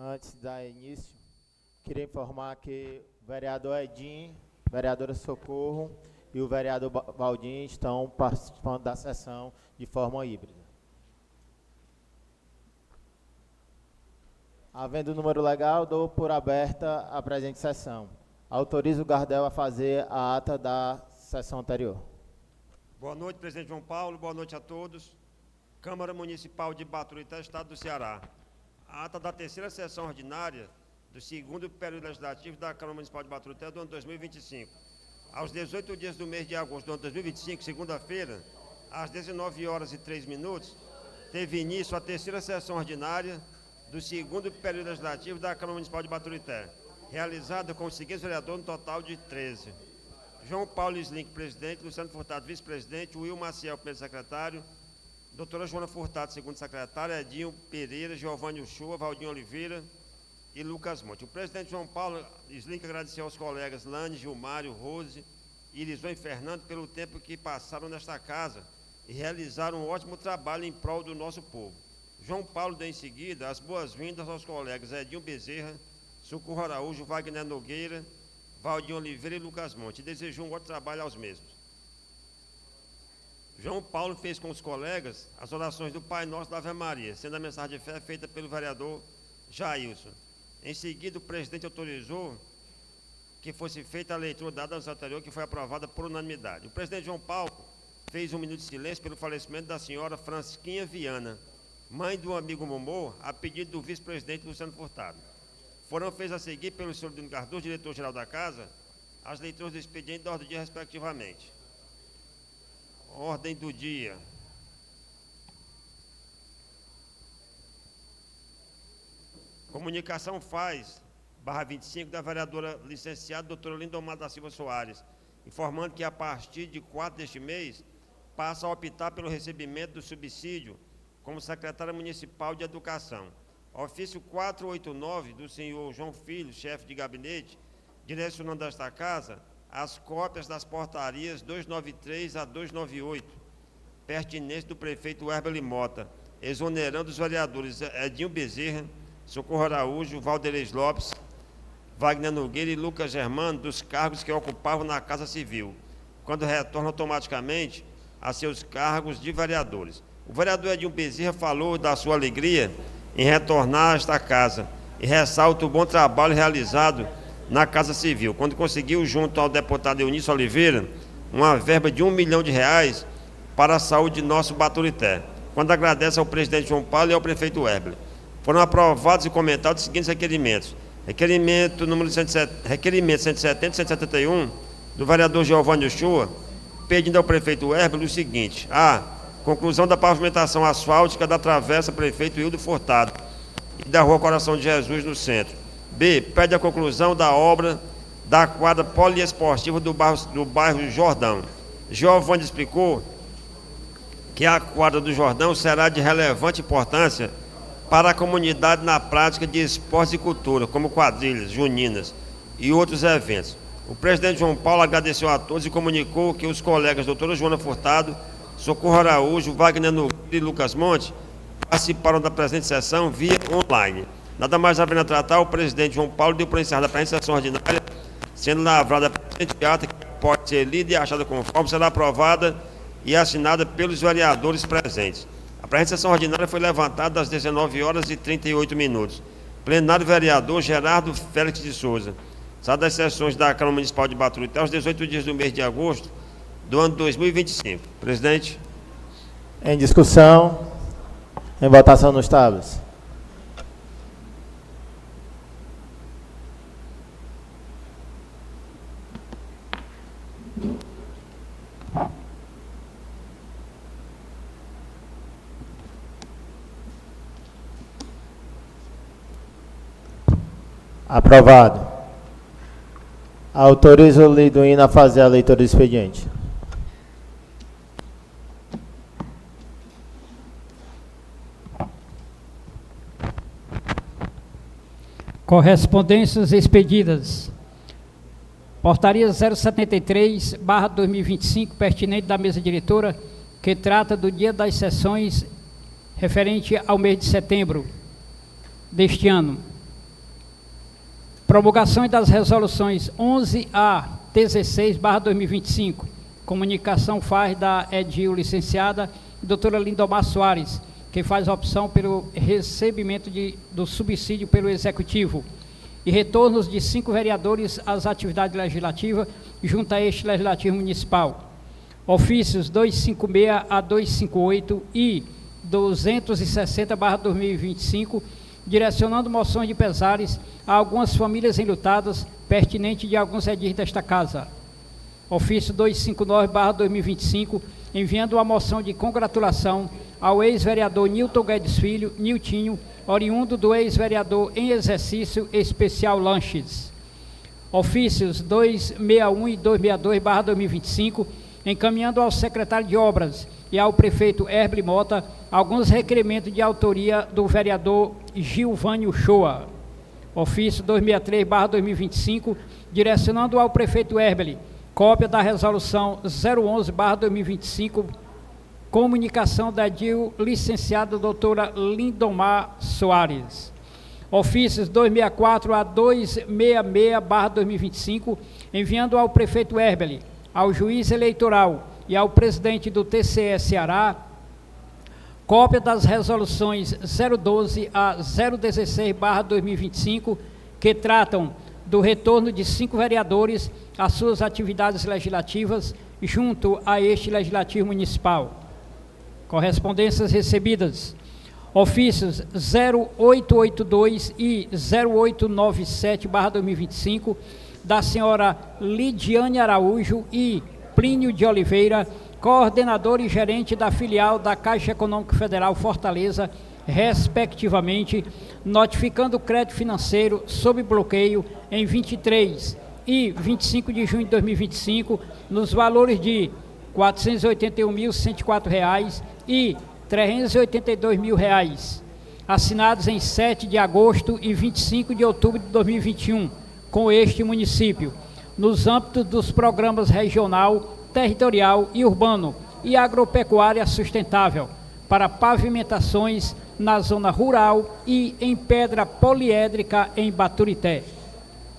Antes de dar início, queria informar que o vereador Edinho, vereadora Socorro e o vereador Valdir estão participando da sessão de forma híbrida. Havendo o número legal, dou por aberta a presente sessão. Autorizo o Gardel a fazer a ata da sessão anterior. Boa noite, presidente João Paulo. Boa noite a todos. Câmara Municipal de Baturité, Estado do Ceará. A ata da terceira sessão ordinária do segundo período legislativo da Câmara Municipal de Baturité do ano 2025. Aos 18 dias do mês de agosto do ano 2025, segunda-feira, às 19h03, teve início a terceira sessão ordinária do segundo período legislativo da Câmara Municipal de Baturité, realizada com os seguintes vereadores, no total de 13. João Paulo Slink, presidente; Luciano Furtado, vice-presidente; Will Maciel, primeiro secretário; doutora Joana Furtado, segundo secretário; Edinho Pereira, Giovanni Uchoa, Valdinho Oliveira e Lucas Monte. O presidente João Paulo Slink agradeceu aos colegas Lane, Gilmário, Rose, Irisô e Fernando pelo tempo que passaram nesta casa e realizaram um ótimo trabalho em prol do nosso povo. João Paulo deu em seguida as boas-vindas aos colegas Edinho Bezerra, Socorro Araújo, Wagner Nogueira, Valdinho Oliveira e Lucas Monte, e desejou um ótimo trabalho aos mesmos. João Paulo fez com os colegas as orações do Pai Nosso da Ave Maria, sendo a mensagem de fé feita pelo vereador Jailson. Em seguida, o presidente autorizou que fosse feita a leitura da ata anterior, que foi aprovada por unanimidade. O presidente João Paulo fez um minuto de silêncio pelo falecimento da senhora Francisquinha Viana, mãe do amigo Momô, a pedido do vice-presidente Luciano Furtado. Foram feitas a seguir pelo senhor Dino Cardoso, diretor-geral da Casa, as leituras do expediente da ordem do dia, respectivamente. Ordem do dia. Comunicação faz, /25, da vereadora licenciada doutora Lindomar da Silva Soares, informando que a partir de 4 deste mês, passa a optar pelo recebimento do subsídio como secretária municipal de educação. Ofício 489 do senhor João Filho, chefe de gabinete, direcionando a esta casa as cópias das portarias 293 a 298, pertinentes do prefeito Herbert Mota, exonerando os vereadores Edinho Bezerra, Socorro Araújo, Valderez Lopes, Wagner Nogueira e Lucas Germano dos cargos que ocupavam na Casa Civil, quando retornam automaticamente a seus cargos de vereadores. O vereador Edinho Bezerra falou da sua alegria em retornar a esta casa e ressalta o bom trabalho realizado na Casa Civil, quando conseguiu, junto ao deputado Eunício Oliveira, uma verba de R$1 milhão para a saúde de nosso Baturité, quando agradece ao presidente João Paulo e ao prefeito Herbert. Foram aprovados e comentados os seguintes requerimentos. Requerimento 170 e 171 do vereador Giovanni Uchoa, pedindo ao prefeito Herbert o seguinte: a. Conclusão da pavimentação asfáltica da travessa Prefeito Hildo Furtado e da Rua Coração de Jesus, no centro. B. Pede a conclusão da obra da quadra poliesportiva do bairro Jordão. Giovanni explicou que a quadra do Jordão será de relevante importância para a comunidade na prática de esportes e cultura, como quadrilhas, juninas e outros eventos. O presidente João Paulo agradeceu a todos e comunicou que os colegas doutora Joana Furtado, Socorro Araújo, Wagner Nogueira e Lucas Monte participaram da presente sessão via online. Nada mais havendo a tratar, o presidente João Paulo deu por encerrada a presente sessão ordinária, sendo lavrada a presente ata, que pode ser lida e achada conforme, será aprovada e assinada pelos vereadores presentes. A presente sessão ordinária foi levantada às 19h38. Plenário vereador Gerardo Félix de Souza. Sala das sessões da Câmara Municipal de Baturité, aos 18 dias do mês de agosto do ano 2025. Presidente. Em discussão, em votação nos tablas. Aprovado. Autorizo o Liduíno a fazer a leitura do expediente. Correspondências expedidas. Portaria 073/2025, pertinente da mesa diretora, que trata do dia das sessões referente ao mês de setembro deste ano. Promulgação das resoluções 11 a 16/2025. Comunicação faz da Edil licenciada, doutora Lindomar Soares, que faz opção pelo recebimento do subsídio pelo Executivo e retornos de 5 vereadores às atividades legislativas junto a este Legislativo Municipal. Ofícios 256 a 258 e 260/2025, direcionando moções de pesares a algumas famílias enlutadas, pertinente de alguns edis desta Casa. Ofício 259/2025, enviando uma moção de congratulação ao ex-vereador Nilton Guedes Filho, Niltinho, oriundo do ex-vereador em exercício especial Lanches. Ofícios 261 e 262/2025, encaminhando ao secretário de Obras e ao prefeito Herbli Mota alguns requerimentos de autoria do vereador Gilvânio Shoa. Ofício 263/2025, direcionando ao prefeito Herbli cópia da resolução 011/2025, comunicação da Edil licenciada doutora Lindomar Soares. Ofícios 264 a 266/2025, enviando ao prefeito Herbli, ao juiz eleitoral e ao presidente do TCE Ceará, cópia das resoluções 012 a 016/2025, que tratam do retorno de 5 vereadores às suas atividades legislativas junto a este Legislativo Municipal. Correspondências recebidas. Ofícios 0882 e 0897/2025, da senhora Lidiane Araújo e Plínio de Oliveira, coordenador e gerente da filial da Caixa Econômica Federal Fortaleza, respectivamente, notificando o crédito financeiro sob bloqueio em 23 e 25 de junho de 2025, nos valores de R$ 481.104 e R$ 382.000, assinados em 7 de agosto e 25 de outubro de 2021, com este município, nos âmbitos dos programas regional, territorial e urbano e agropecuária sustentável, para pavimentações na zona rural e em pedra poliédrica em Baturité.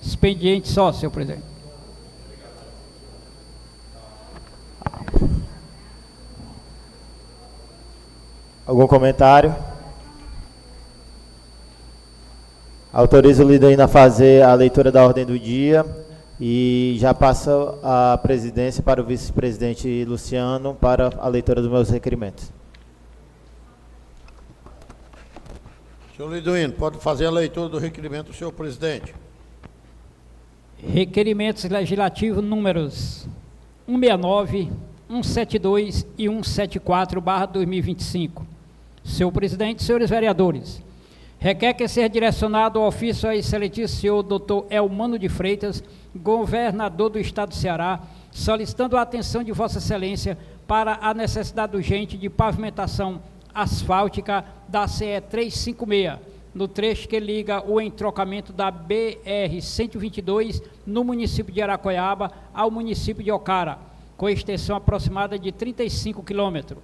Expediente só, senhor presidente. Algum comentário? Autorizo o líder a fazer a leitura da ordem do dia e já passa a presidência para o vice-presidente Luciano para a leitura dos meus requerimentos. Senhor Liduíno, pode fazer a leitura do requerimento do senhor presidente. Requerimentos legislativos números 169, 172 e 174/2025. Senhor presidente, senhores vereadores, requer que seja direcionado ao ofício ao excelentíssimo senhor Dr. Elmano de Freitas, governador do estado do Ceará, solicitando a atenção de Vossa Excelência para a necessidade urgente de pavimentação asfáltica da CE 356, no trecho que liga o entrocamento da BR-122 no município de Aracoiaba ao município de Ocara, com extensão aproximada de 35 quilômetros.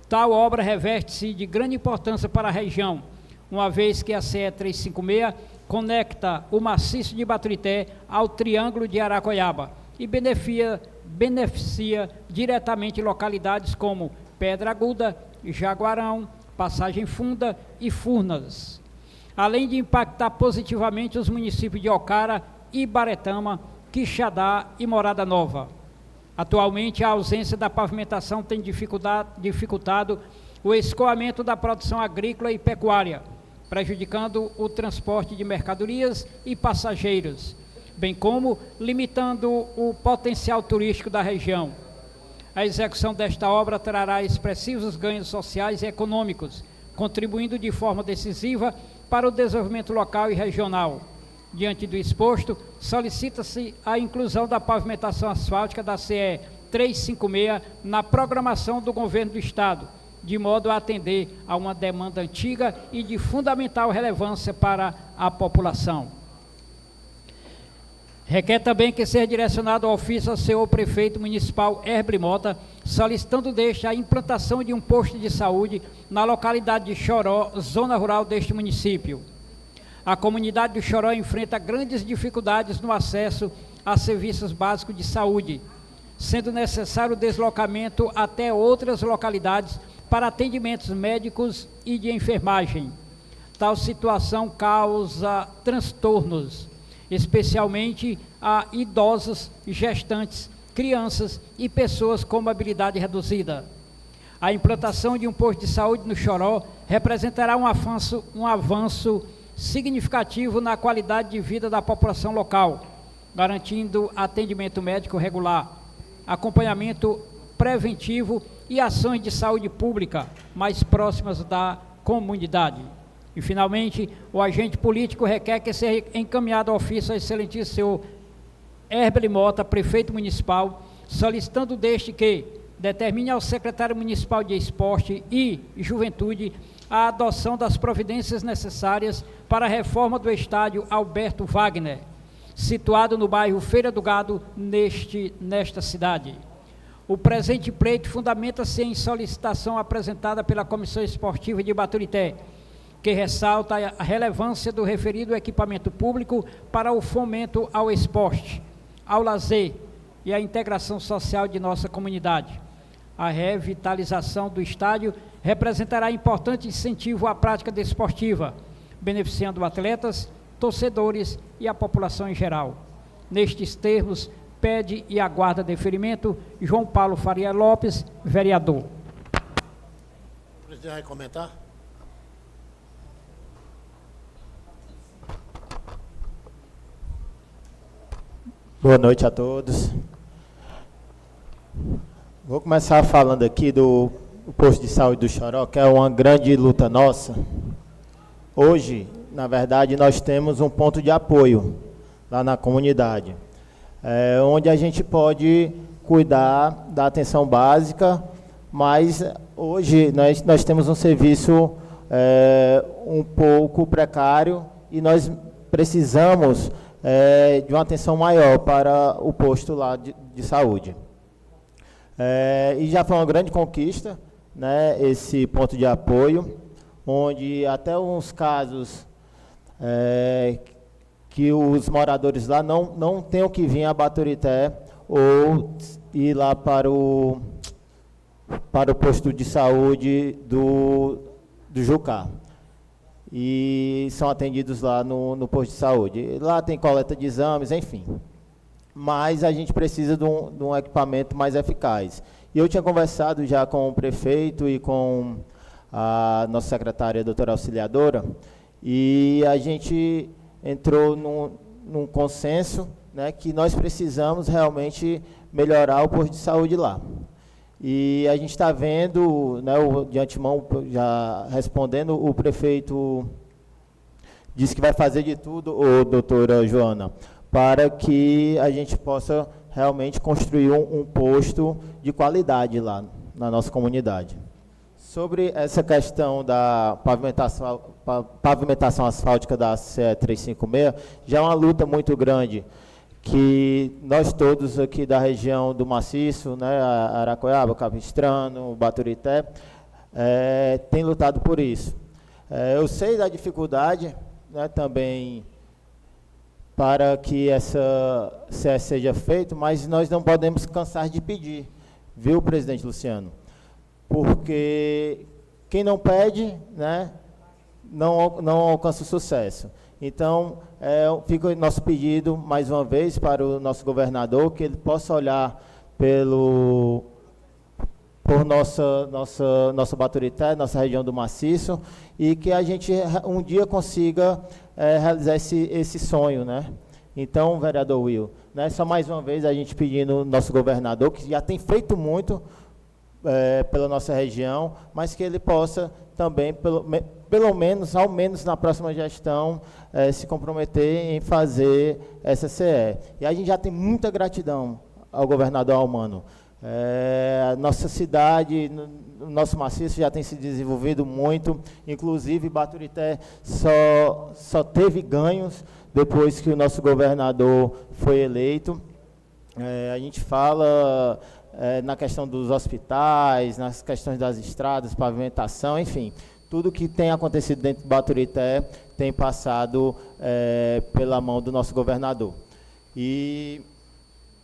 Tal obra reveste-se de grande importância para a região, uma vez que a CE 356 conecta o maciço de Baturité ao Triângulo de Aracoiaba e beneficia diretamente localidades como Pedra Aguda, Jaguarão, Passagem Funda e Furnas, além de impactar positivamente os municípios de Ocara, Ibaretama, Quixadá e Morada Nova. Atualmente, a ausência da pavimentação tem dificultado o escoamento da produção agrícola e pecuária, prejudicando o transporte de mercadorias e passageiros, bem como limitando o potencial turístico da região. A execução desta obra trará expressivos ganhos sociais e econômicos, contribuindo de forma decisiva para o desenvolvimento local e regional. Diante do exposto, solicita-se a inclusão da pavimentação asfáltica da CE 356 na programação do governo do Estado, de modo a atender a uma demanda antiga e de fundamental relevância para a população. Requer também que seja direcionado ao ofício ao senhor prefeito municipal Herbli Mota, solicitando deste a implantação de um posto de saúde na localidade de Choró, zona rural deste município. A comunidade do Choró enfrenta grandes dificuldades no acesso a serviços básicos de saúde, sendo necessário o deslocamento até outras localidades para atendimentos médicos e de enfermagem. Tal situação causa transtornos, especialmente a idosos, gestantes, crianças e pessoas com mobilidade reduzida. A implantação de um posto de saúde no Choró representará um avanço significativo na qualidade de vida da população local, garantindo atendimento médico regular, acompanhamento preventivo e ações de saúde pública mais próximas da comunidade. E, finalmente, o agente político requer que seja encaminhado ao ofício ao excelentíssimo senhor Herbert Mota, prefeito municipal, solicitando deste que determine ao secretário municipal de Esporte e Juventude a adoção das providências necessárias para a reforma do estádio Alberto Wagner, situado no bairro Feira do Gado, nesta cidade. O presente pleito fundamenta-se em solicitação apresentada pela Comissão Esportiva de Baturité, que ressalta a relevância do referido equipamento público para o fomento ao esporte, ao lazer e à integração social de nossa comunidade. A revitalização do estádio representará importante incentivo à prática desportiva, beneficiando atletas, torcedores e a população em geral. Nestes termos, pede e aguarda deferimento João Paulo Faria Lopes, vereador. O presidente vai comentar? Boa noite a todos. Vou começar falando aqui do posto de saúde do Choró, que é uma grande luta nossa. Hoje, na verdade, nós temos um ponto de apoio lá na comunidade, onde a gente pode cuidar da atenção básica, mas hoje nós temos um serviço um pouco precário e nós precisamos de uma atenção maior para o posto lá de saúde. E já foi uma grande conquista, né, esse ponto de apoio, onde até uns casos que os moradores lá não tenham que vir a Baturité ou ir lá para o posto de saúde do Jucá. E são atendidos lá no posto de saúde. Lá tem coleta de exames, enfim. Mas a gente precisa de um equipamento mais eficaz. E eu tinha conversado já com o prefeito e com a nossa secretária, a doutora Auxiliadora, e a gente entrou num consenso, né, que nós precisamos realmente melhorar o posto de saúde lá. E a gente está vendo, né, de antemão, já respondendo, o prefeito disse que vai fazer de tudo, doutora Joana, para que a gente possa realmente construir um posto de qualidade lá na nossa comunidade. Sobre essa questão da pavimentação asfáltica da CE 356, já é uma luta muito grande, que nós todos aqui da região do Maciço, né, Aracoiaba, Capistrano, Baturité, tem lutado por isso. Eu sei da dificuldade, né, também para que essa CE seja feita, mas nós não podemos cansar de pedir, viu, presidente Luciano? Porque quem não pede, né, não alcança o sucesso. Então, fica o nosso pedido, mais uma vez, para o nosso governador, que ele possa olhar por nossa Baturité, nossa região do Maciço, e que a gente um dia consiga realizar esse sonho, né? Então, vereador Will, né, só mais uma vez a gente pedindo ao nosso governador, que já tem feito muito pela nossa região, mas que ele possa também, pelo menos, ao menos na próxima gestão, se comprometer em fazer essa CE. E a gente já tem muita gratidão ao governador Almano. A nossa cidade, o nosso maciço já tem se desenvolvido muito, inclusive Baturité só teve ganhos depois que o nosso governador foi eleito. A gente fala na questão dos hospitais, nas questões das estradas, pavimentação, enfim, tudo que tem acontecido dentro de Baturité tem passado pela mão do nosso governador. E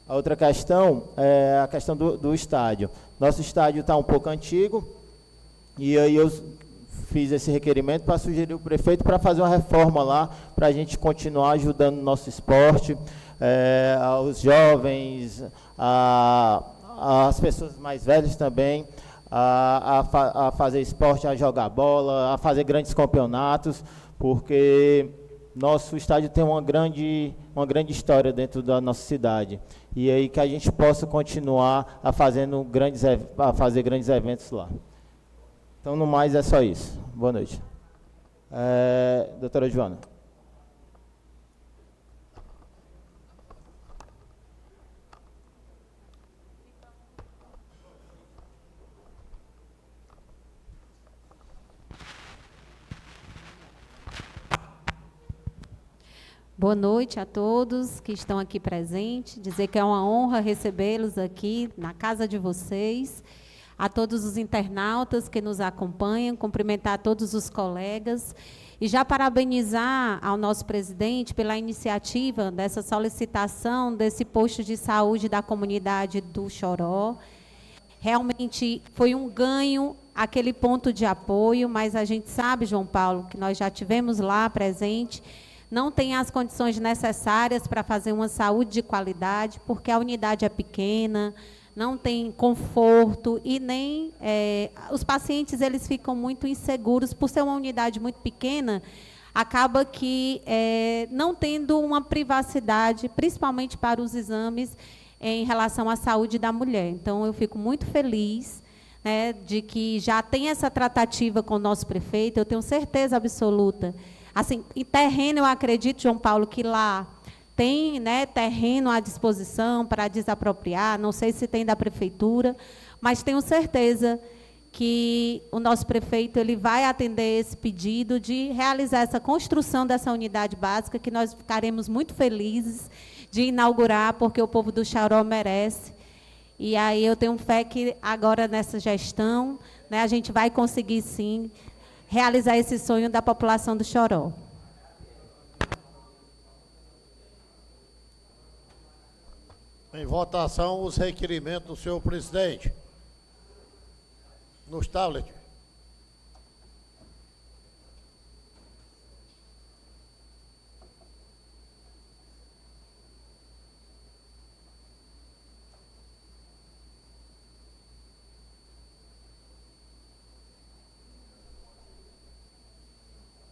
a outra questão é a questão do estádio. Nosso estádio está um pouco antigo, e aí eu fiz esse requerimento para sugerir o prefeito para fazer uma reforma lá, para a gente continuar ajudando o nosso esporte, aos jovens, as pessoas mais velhas também, a fazer esporte, a jogar bola, a fazer grandes campeonatos, porque nosso estádio tem uma grande história dentro da nossa cidade. E aí que a gente possa continuar a fazer grandes eventos lá. Então, no mais, é só isso. Boa noite. Doutora Joana. Boa noite a todos que estão aqui presentes. Dizer que é uma honra recebê-los aqui na casa de vocês. A todos os internautas que nos acompanham, cumprimentar todos os colegas e já parabenizar ao nosso presidente pela iniciativa dessa solicitação desse posto de saúde da comunidade do Choró. Realmente foi um ganho aquele ponto de apoio, mas a gente sabe, João Paulo, que nós já tivemos lá presente, não tem as condições necessárias para fazer uma saúde de qualidade, porque a unidade é pequena, não tem conforto e nem os pacientes eles ficam muito inseguros por ser uma unidade muito pequena, acaba que não tendo uma privacidade, principalmente para os exames em relação à saúde da mulher. Então eu fico muito feliz, né, de que já tem essa tratativa com o nosso prefeito. Eu tenho certeza absoluta. Assim, em terreno, eu acredito, João Paulo, que lá tem, né, terreno à disposição para desapropriar, não sei se tem da prefeitura, mas tenho certeza que o nosso prefeito ele vai atender esse pedido de realizar essa construção dessa unidade básica, que nós ficaremos muito felizes de inaugurar, porque o povo do Choró merece. E aí eu tenho fé que agora, nessa gestão, né, a gente vai conseguir, sim, realizar esse sonho da população do Choró. Em votação, os requerimentos do senhor presidente. Nos tablets.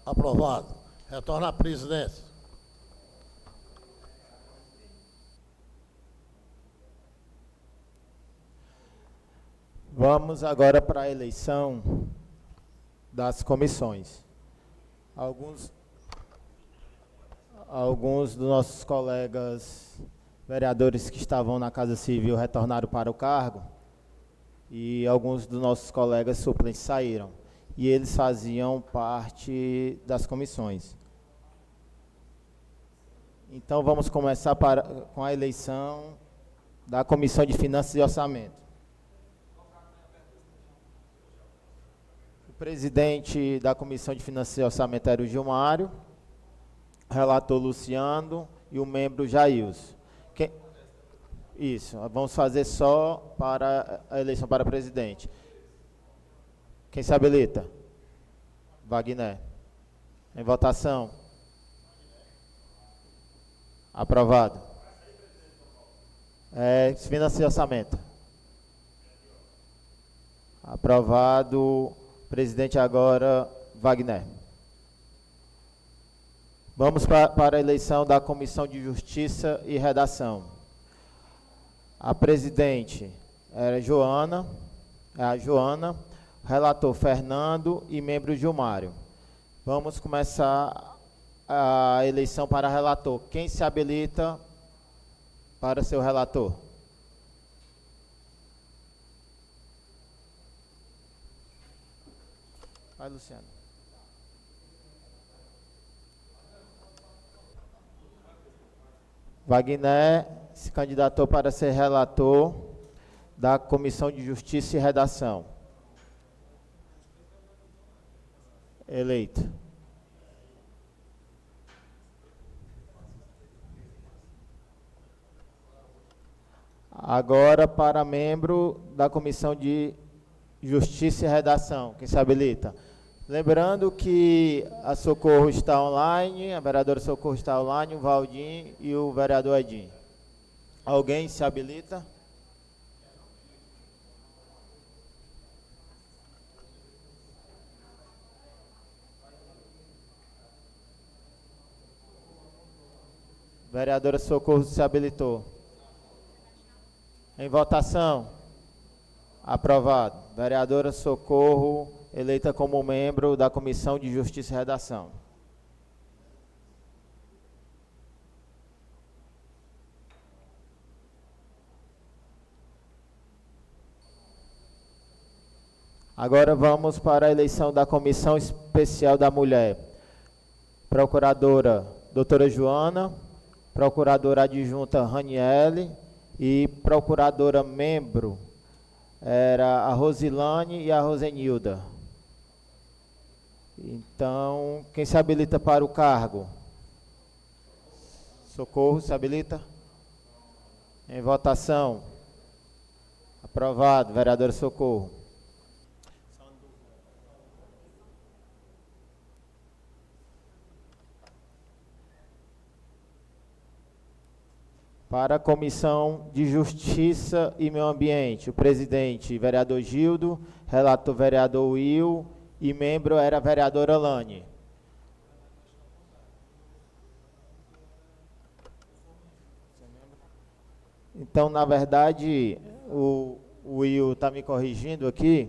Aprovado. Retorna à presidência. Vamos agora para a eleição das comissões. Alguns dos nossos colegas vereadores que estavam na Casa Civil retornaram para o cargo e alguns dos nossos colegas suplentes saíram. E eles faziam parte das comissões. Então, vamos começar com a eleição da Comissão de Finanças e Orçamento. O presidente da Comissão de Finanças e Orçamento era o Gilmário, o relator Luciano e o membro Jailson. Isso, vamos fazer só para a eleição para presidente. Quem se habilita? Wagner. Em votação. Aprovado. Finanças e Orçamento. Aprovado. Presidente agora, Wagner. Vamos para a eleição da Comissão de Justiça e Redação. A presidente era a Joana, relator Fernando e membro Gilmário. Vamos começar a eleição para relator. Quem se habilita para ser o relator? Vai, Luciano. Wagner se candidatou para ser relator da Comissão de Justiça e Redação. Eleito. Agora para membro da Comissão de Justiça e Redação. Quem se habilita? Lembrando que a Socorro está online, a vereadora Socorro está online, o Valdir e o vereador Edinho. Alguém se habilita? Vereadora Socorro se habilitou. Em votação. Aprovado. Vereadora Socorro, eleita como membro da Comissão de Justiça e Redação. Agora vamos para a eleição da Comissão Especial da Mulher. Procuradora, doutora Joana. Procuradora adjunta, Raniele. E procuradora membro, era a Rosilane e a Rosenilda. Então, quem se habilita para o cargo? Socorro, se habilita? Em votação. Aprovado, vereadora Socorro. Para a Comissão de Justiça e Meio Ambiente, o presidente, vereador Gildo, relator, vereador Will, e membro era a vereadora Lane. Então, na verdade, o Will está me corrigindo aqui,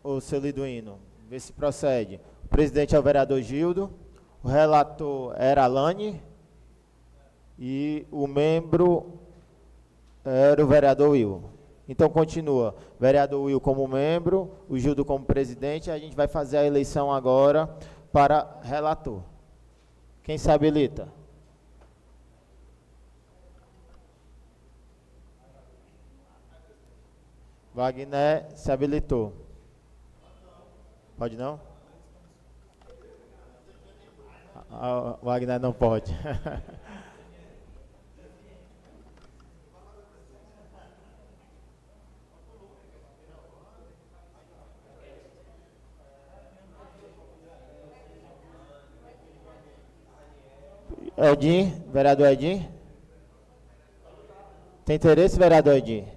o seu Liduíno, vê se procede. O presidente é o vereador Gildo, o relator era a Lane, e o membro era o vereador Will. Então, continua. Vereador Will como membro, o Gildo como presidente. A gente vai fazer a eleição agora para relator. Quem se habilita? Wagner se habilitou. Pode não? Wagner não pode. Edinho, vereador Edinho? Tem interesse, vereador Edinho?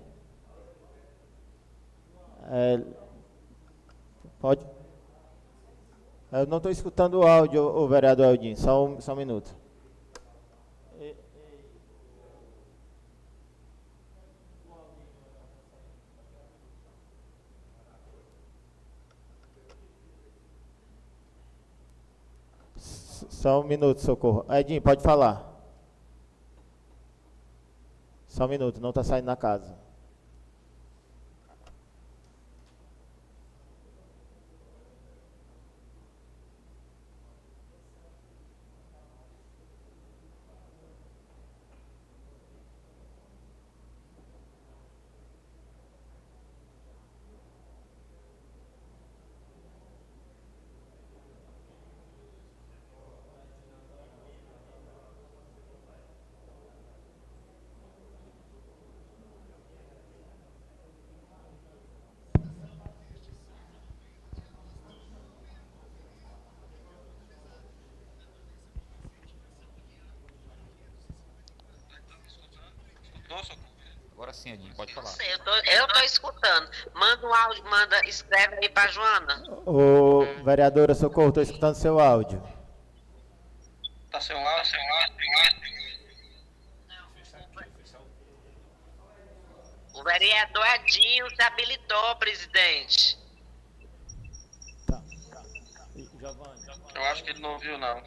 Pode? Eu não estou escutando o áudio, o vereador Edinho, só um minuto. Só um minuto, Socorro. Edinho, pode falar. Só um minuto, não está saindo na casa. Agora sim, Edinho, pode falar. Eu tô escutando. Manda um áudio, escreve aí pra Joana. Ô, vereadora Socorro, estou escutando seu áudio. Tá sem áudio, O vereador Edinho se habilitou, presidente. Tá. Giovanni. Eu acho que ele não ouviu, não.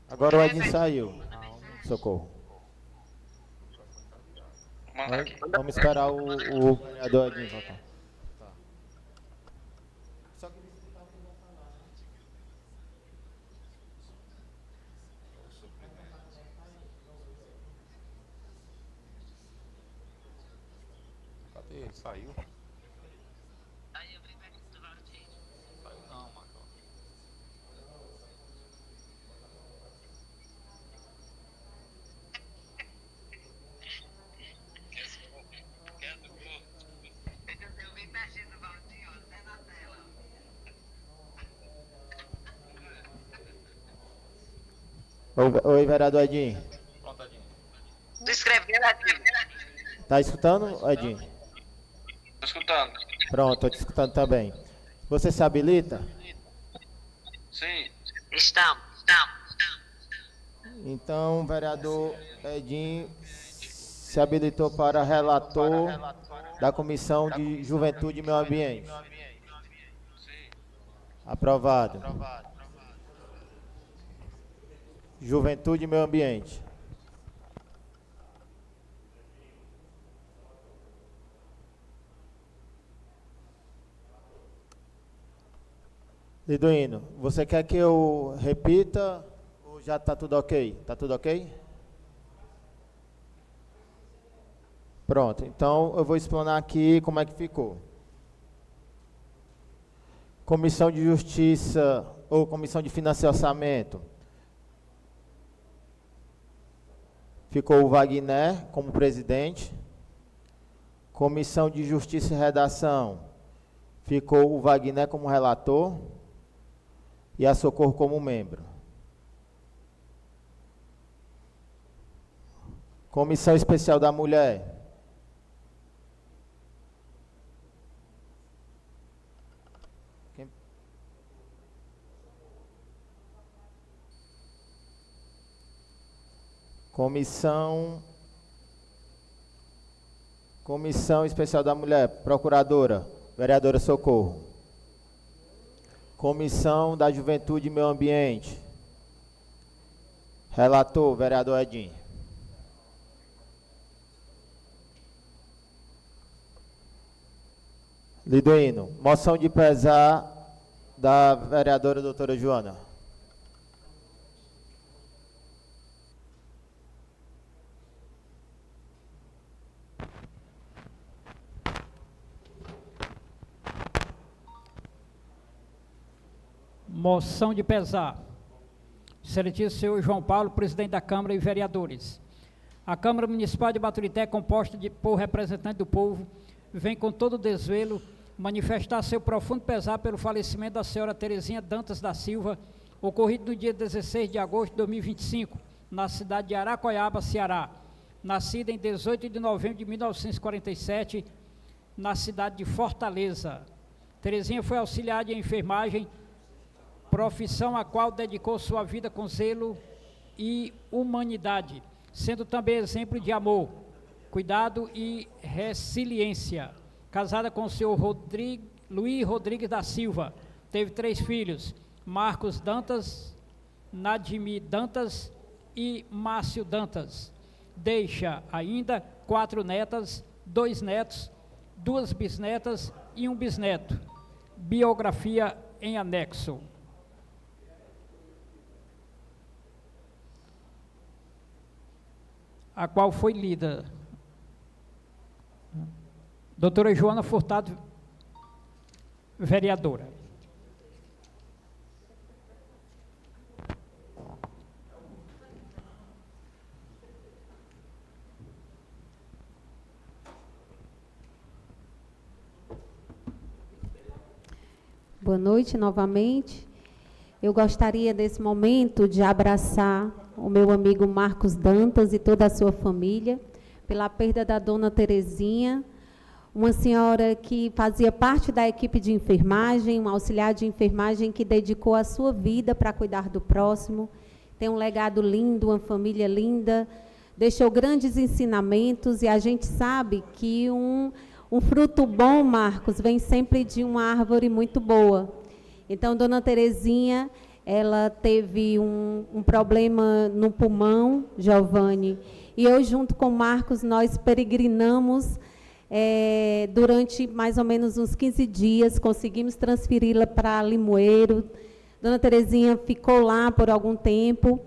Agora o Edinho saiu. Socorro. Manda aqui. Vamos esperar o vereador Edinho voltar. Cadê ele? Saiu? Saiu não, Marcão. Oi, vereador Edinho. Pronto, Edinho. Tu escreveu, Edinho? Tá escutando, Edinho? Tô escutando. Pronto, estou te escutando também. Você se habilita? Sim. Estamos. Então, o vereador Edinho se habilitou para relator da Comissão de Juventude e Meio Ambiente. Aprovado. Juventude e Meio Ambiente. Liduíno, você quer que eu repita ou já está tudo ok? Está tudo ok? Pronto, então eu vou explanar aqui como é que ficou. Comissão de Justiça ou Comissão de Finanças e Orçamento. Ficou o Wagner como presidente. Comissão de Justiça e Redação. Ficou o Wagner como relator. E a Socorro como membro. Comissão Especial da Mulher. Comissão Especial da Mulher, Procuradora, Vereadora Socorro. Comissão da Juventude e Meio Ambiente. Relator, vereador Edinho. Liduíno, moção de pesar da vereadora doutora Joana. Moção de pesar. Excelentíssimo senhor João Paulo, presidente da Câmara e vereadores. A Câmara Municipal de Baturité, composta por representantes do povo, vem com todo o desvelo manifestar seu profundo pesar pelo falecimento da senhora Terezinha Dantas da Silva, ocorrido no dia 16 de agosto de 2025, na cidade de Aracoiaba, Ceará. Nascida em 18 de novembro de 1947, na cidade de Fortaleza. Terezinha foi auxiliar de enfermagem, profissão a qual dedicou sua vida com zelo e humanidade, sendo também exemplo de amor, cuidado e resiliência. Casada com o senhor Luiz Rodrigues da Silva, teve 3 filhos, Marcos Dantas, Nadimi Dantas e Márcio Dantas. Deixa ainda 4 netas, 2 netos, 2 bisnetas e 1 bisneto. Biografia em anexo. A qual foi lida. Doutora Joana Furtado, vereadora. Boa noite novamente. Eu gostaria desse momento de abraçar o meu amigo Marcos Dantas e toda a sua família pela perda da dona Terezinha, uma senhora que fazia parte da equipe de enfermagem, uma auxiliar de enfermagem que dedicou a sua vida para cuidar do próximo, tem um legado lindo, uma família linda, deixou grandes ensinamentos, e a gente sabe que um fruto bom, Marcos, vem sempre de uma árvore muito boa. Então, dona Terezinha, ela teve um problema no pulmão, Giovanni, e eu, junto com o Marcos, nós peregrinamos durante mais ou menos uns 15 dias, conseguimos transferi-la para Limoeiro. Dona Terezinha ficou lá por algum tempo,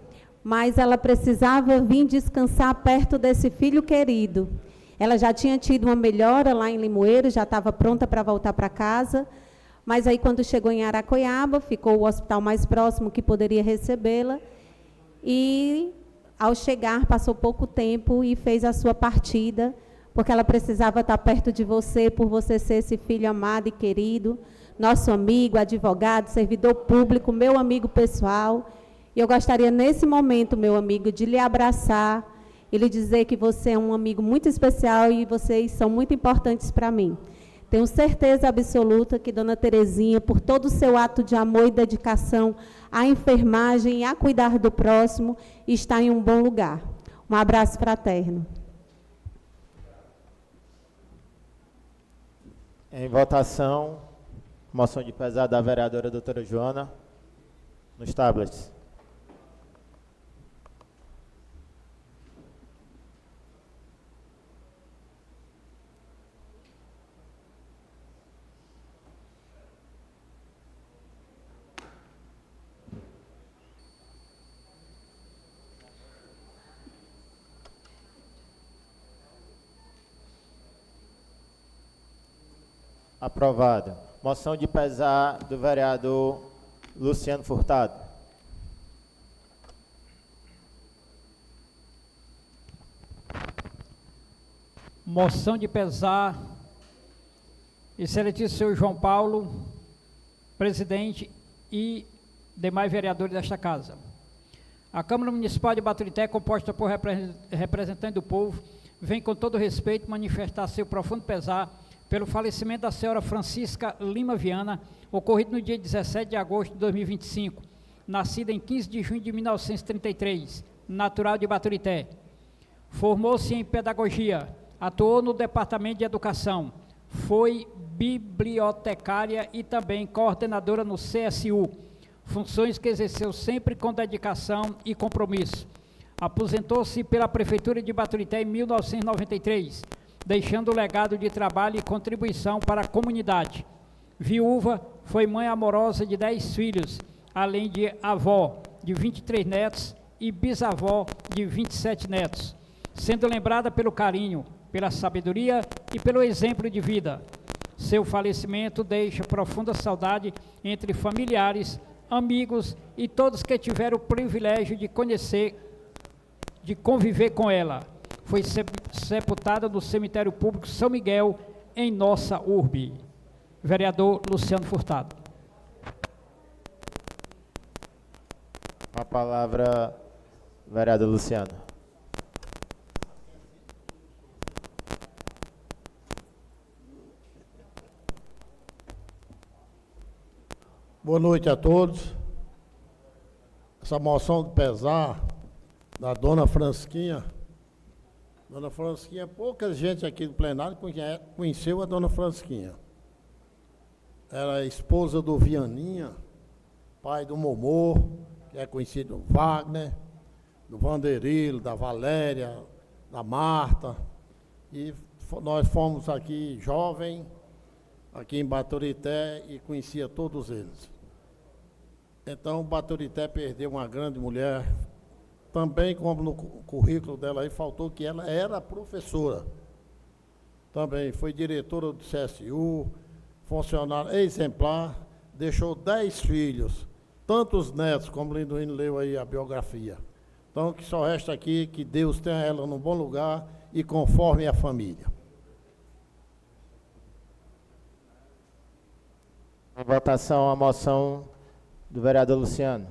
mas ela precisava vir descansar perto desse filho querido. Ela já tinha tido uma melhora lá em Limoeiro, já estava pronta para voltar para casa, mas aí, quando chegou em Aracoiaba, ficou o hospital mais próximo que poderia recebê-la, e, ao chegar, passou pouco tempo e fez a sua partida, porque ela precisava estar perto de você, por você ser esse filho amado e querido, nosso amigo, advogado, servidor público, meu amigo pessoal, E eu gostaria, nesse momento, meu amigo, de lhe abraçar e lhe dizer que você é um amigo muito especial e vocês são muito importantes para mim. Tenho certeza absoluta que Dona Terezinha, por todo o seu ato de amor e dedicação à enfermagem e a cuidar do próximo, está em um bom lugar. Um abraço fraterno. Em votação, moção de pesar da vereadora doutora Joana, nos tablets. Aprovado. Moção de pesar do vereador Luciano Furtado. Moção de pesar, excelentíssimo senhor João Paulo, presidente e demais vereadores desta casa. A Câmara Municipal de Baturité, composta por representantes do povo, vem com todo respeito manifestar seu profundo pesar pelo falecimento da senhora Francisca Lima Viana, ocorrido no dia 17 de agosto de 2025, nascida em 15 de junho de 1933, natural de Baturité. Formou-se em pedagogia, atuou no Departamento de Educação, foi bibliotecária e também coordenadora no CSU, funções que exerceu sempre com dedicação e compromisso. Aposentou-se pela Prefeitura de Baturité em 1993, deixando o legado de trabalho e contribuição para a comunidade. Viúva, foi mãe amorosa de 10 filhos, além de avó de 23 netos e bisavó de 27 netos, sendo lembrada pelo carinho, pela sabedoria e pelo exemplo de vida. Seu falecimento deixa profunda saudade entre familiares, amigos e todos que tiveram o privilégio de conhecer, de conviver com ela. Foi sepultada no cemitério público São Miguel, em nossa urbe. Vereador Luciano Furtado. Com a palavra, vereador Luciano. Boa noite a todos. Essa moção de pesar da dona Francisquinha. Dona Francisquinha, pouca gente aqui do plenário conheceu a dona Francisquinha. Era esposa do Vianinha, pai do Momô, que é conhecido do Wagner, do Vanderilo, da Valéria, da Marta. E nós fomos aqui jovem, aqui em Baturité, e conhecia todos eles. Então, Baturité perdeu uma grande mulher. Também, como no currículo dela aí, faltou que ela era professora. Também foi diretora do CSU, funcionária exemplar, deixou 10 filhos, tantos netos, como o Lindoino leu aí a biografia. Então, que só resta aqui que Deus tenha ela num bom lugar e conforme a família. Em votação, a moção do vereador Luciano.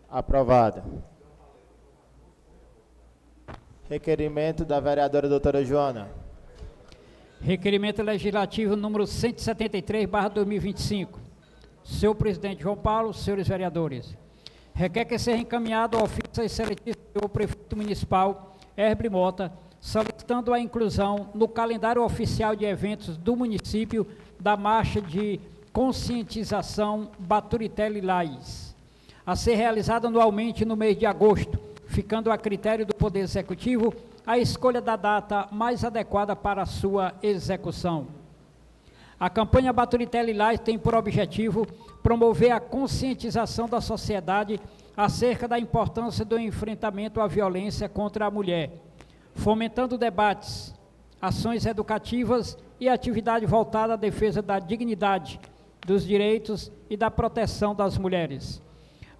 Aprovada. Requerimento da vereadora doutora Joana. Requerimento legislativo número 173/2025. Senhor presidente João Paulo, senhores vereadores, requer que seja encaminhado ao ofício excelentíssimo do prefeito municipal Herble Mota, solicitando a inclusão no calendário oficial de eventos do município da marcha de conscientização Baturité Lilás, a ser realizada anualmente no mês de agosto, ficando a critério do Poder Executivo a escolha da data mais adequada para a sua execução. A campanha Baturité Lilás tem por objetivo promover a conscientização da sociedade acerca da importância do enfrentamento à violência contra a mulher, fomentando debates, ações educativas e atividade voltada à defesa da dignidade, dos direitos e da proteção das mulheres.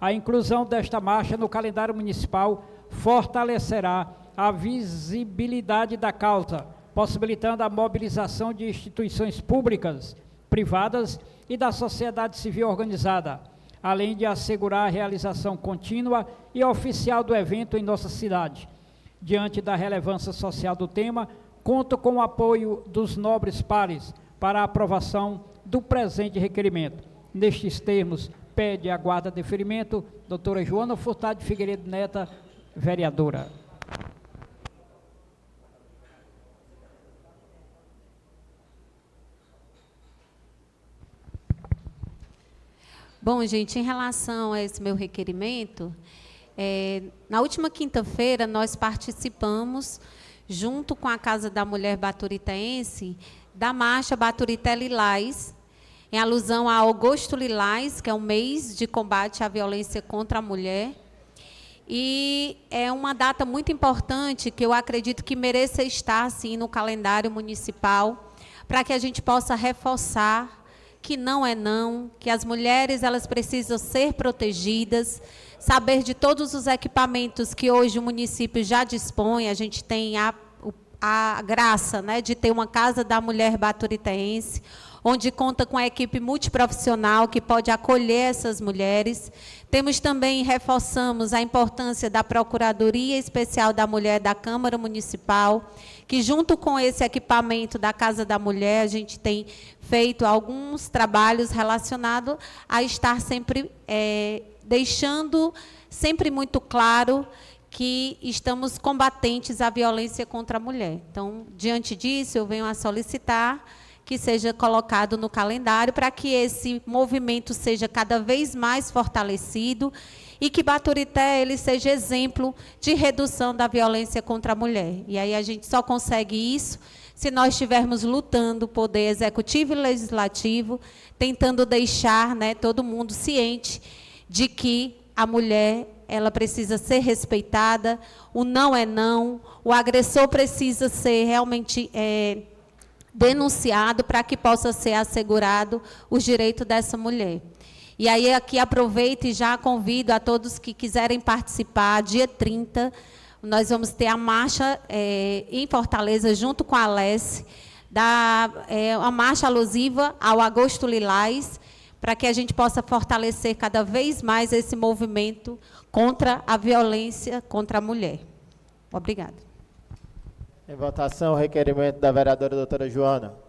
A inclusão desta marcha no calendário municipal fortalecerá a visibilidade da causa, possibilitando a mobilização de instituições públicas, privadas e da sociedade civil organizada, além de assegurar a realização contínua e oficial do evento em nossa cidade. Diante da relevância social do tema, conto com o apoio dos nobres pares para a aprovação do presente requerimento. Nestes termos, pede a guarda de deferimento, doutora Joana Furtado Figueiredo Neta, vereadora. Bom, gente, em relação a esse meu requerimento, na última quinta-feira nós participamos, junto com a Casa da Mulher Baturitaense, da Marcha Baturité Lilás, em alusão a Agosto Lilás, que é um mês de combate à violência contra a mulher. E é uma data muito importante que eu acredito que mereça estar, sim, no calendário municipal, para que a gente possa reforçar que não é não, que as mulheres elas precisam ser protegidas, saber de todos os equipamentos que hoje o município já dispõe. A gente tem a graça, né, de ter uma Casa da Mulher Baturitaense, onde conta com a equipe multiprofissional que pode acolher essas mulheres. Temos também, reforçamos a importância da Procuradoria Especial da Mulher da Câmara Municipal, que junto com esse equipamento da Casa da Mulher, a gente tem feito alguns trabalhos relacionados a estar sempre deixando sempre muito claro que estamos combatentes à violência contra a mulher. Então, diante disso, eu venho a solicitar que seja colocado no calendário para que esse movimento seja cada vez mais fortalecido e que Baturité ele seja exemplo de redução da violência contra a mulher. E aí a gente só consegue isso se nós estivermos lutando, poder executivo e legislativo, tentando deixar, né, todo mundo ciente de que a mulher ela precisa ser respeitada, o não é não, o agressor precisa ser realmente denunciado para que possa ser assegurado os direitos dessa mulher. E aí aqui aproveito e já convido a todos que quiserem participar, dia 30, nós vamos ter a marcha em Fortaleza, junto com a Alesse, a marcha alusiva ao Agosto Lilás, para que a gente possa fortalecer cada vez mais esse movimento contra a violência contra a mulher. Obrigada. Em votação, o requerimento da vereadora doutora Joana.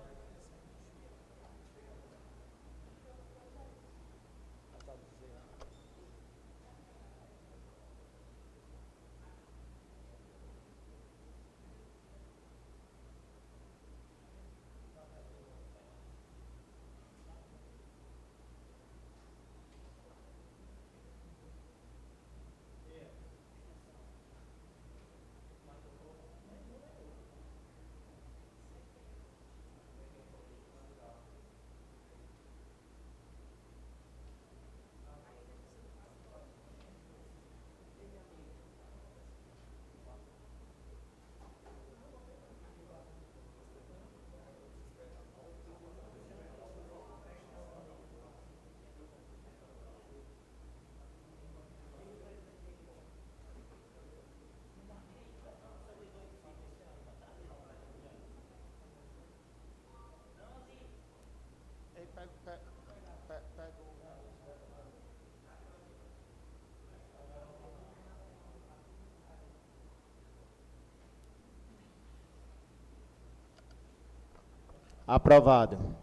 Aprovado.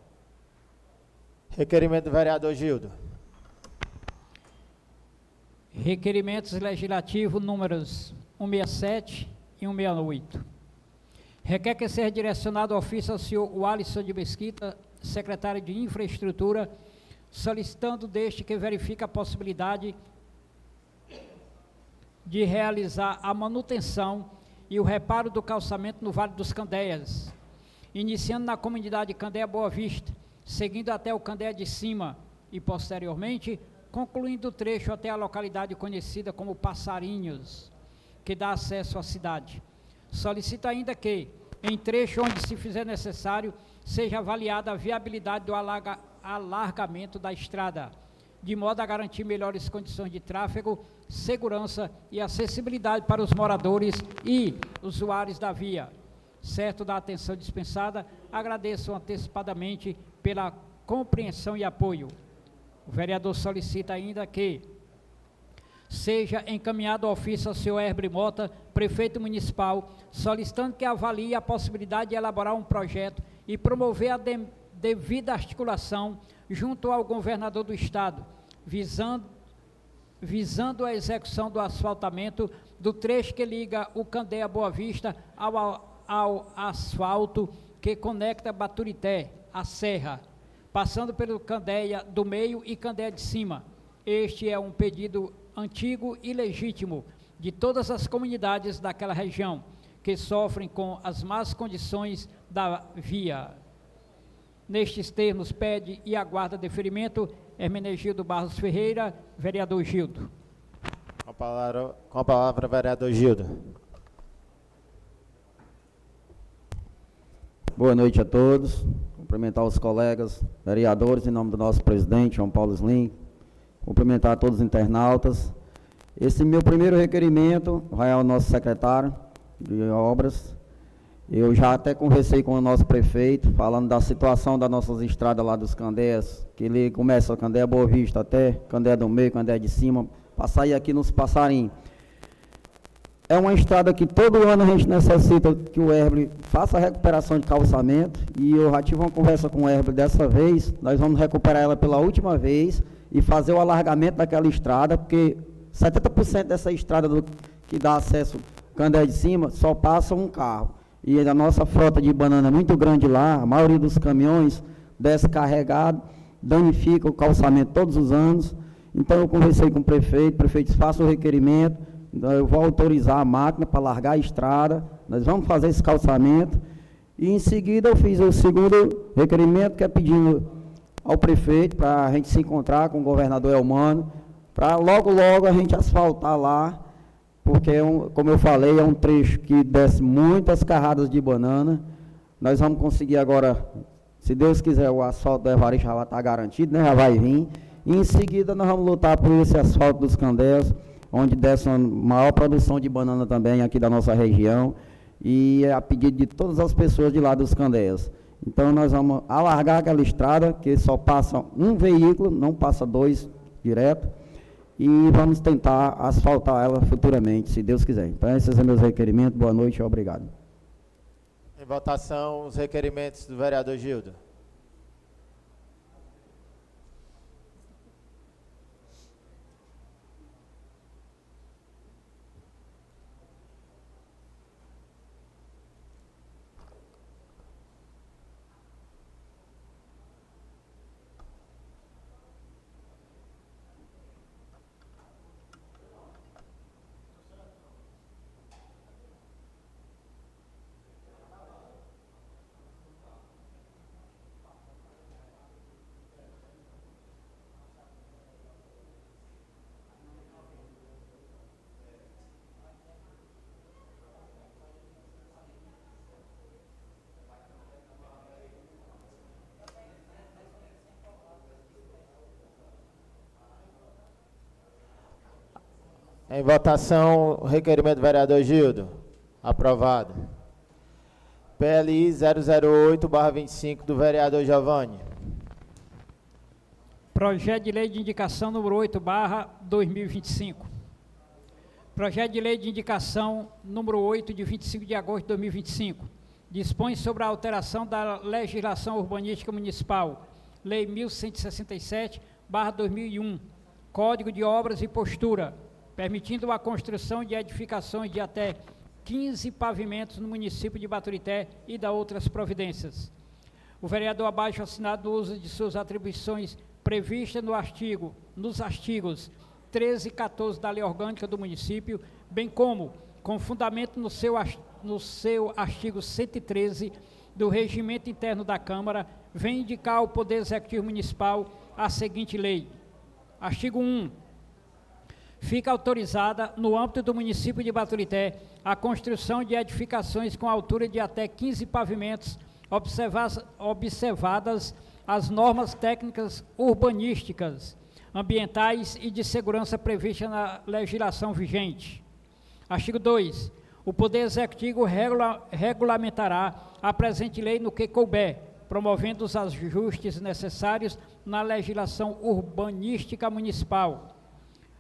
Requerimento do vereador Gildo. Requerimentos legislativos números 167 e 168. Requer que seja direcionado ao ofício ao senhor Alisson de Mesquita, secretário de Infraestrutura, solicitando deste que verifique a possibilidade de realizar a manutenção e o reparo do calçamento no Vale dos Candeias, iniciando na comunidade Candeia Boa Vista, seguindo até o Candeia de Cima e, posteriormente, concluindo o trecho até a localidade conhecida como Passarinhos, que dá acesso à cidade. Solicito ainda que, em trecho onde se fizer necessário, seja avaliada a viabilidade do alargamento da estrada, de modo a garantir melhores condições de tráfego, segurança e acessibilidade para os moradores e usuários da via. Certo da atenção dispensada, agradeço antecipadamente pela compreensão e apoio. O vereador solicita ainda que seja encaminhado ofício ao senhor Herbre Mota, prefeito municipal, solicitando que avalie a possibilidade de elaborar um projeto e promover a devida articulação junto ao governador do estado, visando a execução do asfaltamento do trecho que liga o Candeia Boa Vista ao asfalto que conecta Baturité à Serra, passando pelo Candeia do Meio e Candeia de Cima. Este é um pedido antigo e legítimo de todas as comunidades daquela região, que sofrem com as más condições da via. Nestes termos, pede e aguarda deferimento Hermenegildo Barros Ferreira, vereador Gildo. Com a palavra, vereador Gildo. Boa noite a todos. Cumprimentar os colegas vereadores em nome do nosso presidente, João Paulo Slim. Cumprimentar todos os internautas. Esse meu primeiro requerimento vai ao nosso secretário de obras. Eu já até conversei com o nosso prefeito, falando da situação das nossas estradas lá dos Candeias, que ele começa a Candeia Boa Vista até Candeia do Meio, Candeia de Cima, para sair aqui nos Passarinhos. É uma estrada que todo ano a gente necessita que o Herbre faça a recuperação de calçamento, e eu já tive uma conversa com o Herbre dessa vez, nós vamos recuperar ela pela última vez e fazer o alargamento daquela estrada, porque 70% dessa estrada que dá acesso à Candeia de Cima só passa um carro. E a nossa frota de banana é muito grande lá, a maioria dos caminhões desce carregado, danifica o calçamento todos os anos. Então eu conversei com o prefeito disse, faça o requerimento, eu vou autorizar a máquina para largar a estrada, nós vamos fazer esse calçamento, e em seguida eu fiz o segundo requerimento, que é pedindo ao prefeito para a gente se encontrar com o governador Elmano, para logo a gente asfaltar lá, porque, como eu falei, é um trecho que desce muitas carradas de banana. Nós vamos conseguir agora, se Deus quiser, o asfalto do Evaristo já vai estar garantido, né? Já vai vir. E em seguida nós vamos lutar por esse asfalto dos Candeias, onde desce uma maior produção de banana também aqui da nossa região, e é a pedido de todas as pessoas de lá dos Candeias. Então nós vamos alargar aquela estrada, que só passa um veículo, não passa dois direto, e vamos tentar asfaltar ela futuramente, se Deus quiser. Então esses são meus requerimentos. Boa noite e obrigado. Em votação, os requerimentos do vereador Gildo. Em votação, o requerimento do vereador Gildo. Aprovado. PLI 008/25 do vereador Giovanni. Projeto de lei de indicação número 8/2025. Projeto de lei de indicação número 8 de 25 de agosto de 2025. Dispõe sobre a alteração da legislação urbanística municipal, Lei 1167/2001, Código de Obras e Postura, permitindo a construção de edificações de até 15 pavimentos no município de Baturité e da outras providências. O vereador abaixo assinado, no uso de suas atribuições previstas nos artigos 13 e 14 da Lei Orgânica do município, bem como, com fundamento no seu artigo 113 do Regimento Interno da Câmara, vem indicar ao Poder Executivo Municipal a seguinte lei. Artigo 1. fica autorizada, no âmbito do município de Baturité, a construção de edificações com altura de até 15 pavimentos, observadas as normas técnicas urbanísticas, ambientais e de segurança previstas na legislação vigente. Artigo 2. O Poder Executivo regulamentará a presente lei no que couber, promovendo os ajustes necessários na legislação urbanística municipal.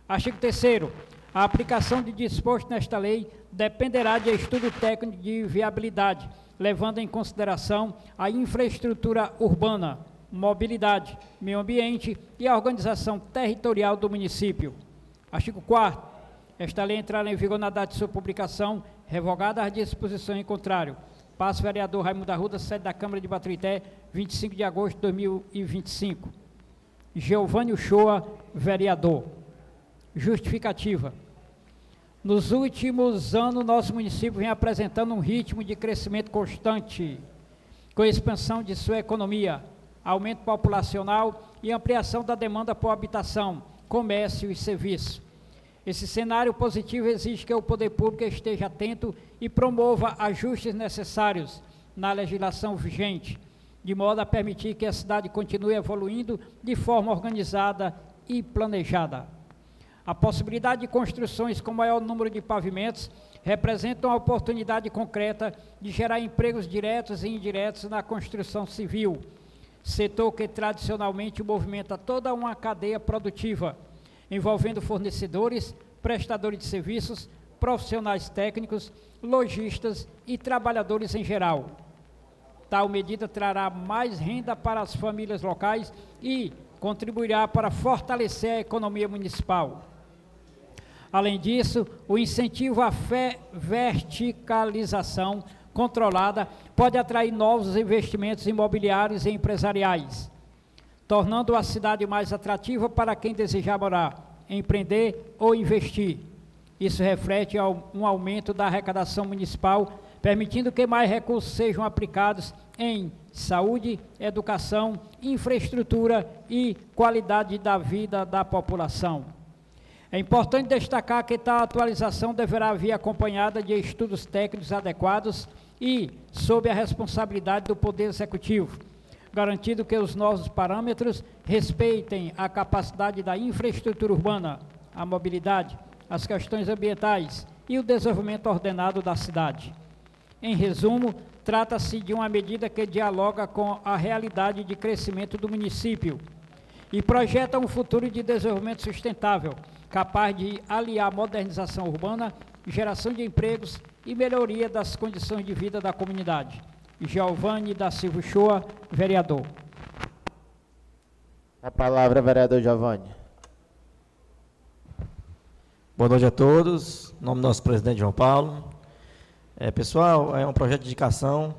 Artigo 3º. A aplicação de disposto nesta lei dependerá de estudo técnico de viabilidade, levando em consideração a infraestrutura urbana, mobilidade, meio ambiente e a organização territorial do município. Artigo 4º. Esta lei entrará em vigor na data de sua publicação, revogada as disposições em contrário. Passo vereador Raimundo Arruda, sede da Câmara de Baturité, 25 de agosto de 2025. Geovânio Shoa, vereador. Justificativa. Nos últimos anos, nosso município vem apresentando um ritmo de crescimento constante, com a expansão de sua economia, aumento populacional e ampliação da demanda por habitação, comércio e serviço. Esse cenário positivo exige que o poder público esteja atento e promova ajustes necessários na legislação vigente, de modo a permitir que a cidade continue evoluindo de forma organizada e planejada. A possibilidade de construções com maior número de pavimentos representa uma oportunidade concreta de gerar empregos diretos e indiretos na construção civil, setor que tradicionalmente movimenta toda uma cadeia produtiva, envolvendo fornecedores, prestadores de serviços, profissionais técnicos, lojistas e trabalhadores em geral. Tal medida trará mais renda para as famílias locais e contribuirá para fortalecer a economia municipal. Além disso, o incentivo à verticalização controlada pode atrair novos investimentos imobiliários e empresariais, tornando a cidade mais atrativa para quem desejar morar, empreender ou investir. Isso reflete um aumento da arrecadação municipal, permitindo que mais recursos sejam aplicados em saúde, educação, infraestrutura e qualidade da vida da população. É importante destacar que tal atualização deverá vir acompanhada de estudos técnicos adequados e sob a responsabilidade do Poder Executivo, garantindo que os novos parâmetros respeitem a capacidade da infraestrutura urbana, a mobilidade, as questões ambientais e o desenvolvimento ordenado da cidade. Em resumo, trata-se de uma medida que dialoga com a realidade de crescimento do município e projeta um futuro de desenvolvimento sustentável, capaz de aliar modernização urbana, geração de empregos e melhoria das condições de vida da comunidade. Geovânio da Silva Shoa, vereador. A palavra, vereador Geovânio. Boa noite a todos. Em nome do nosso presidente João Paulo. Pessoal, é um projeto de indicação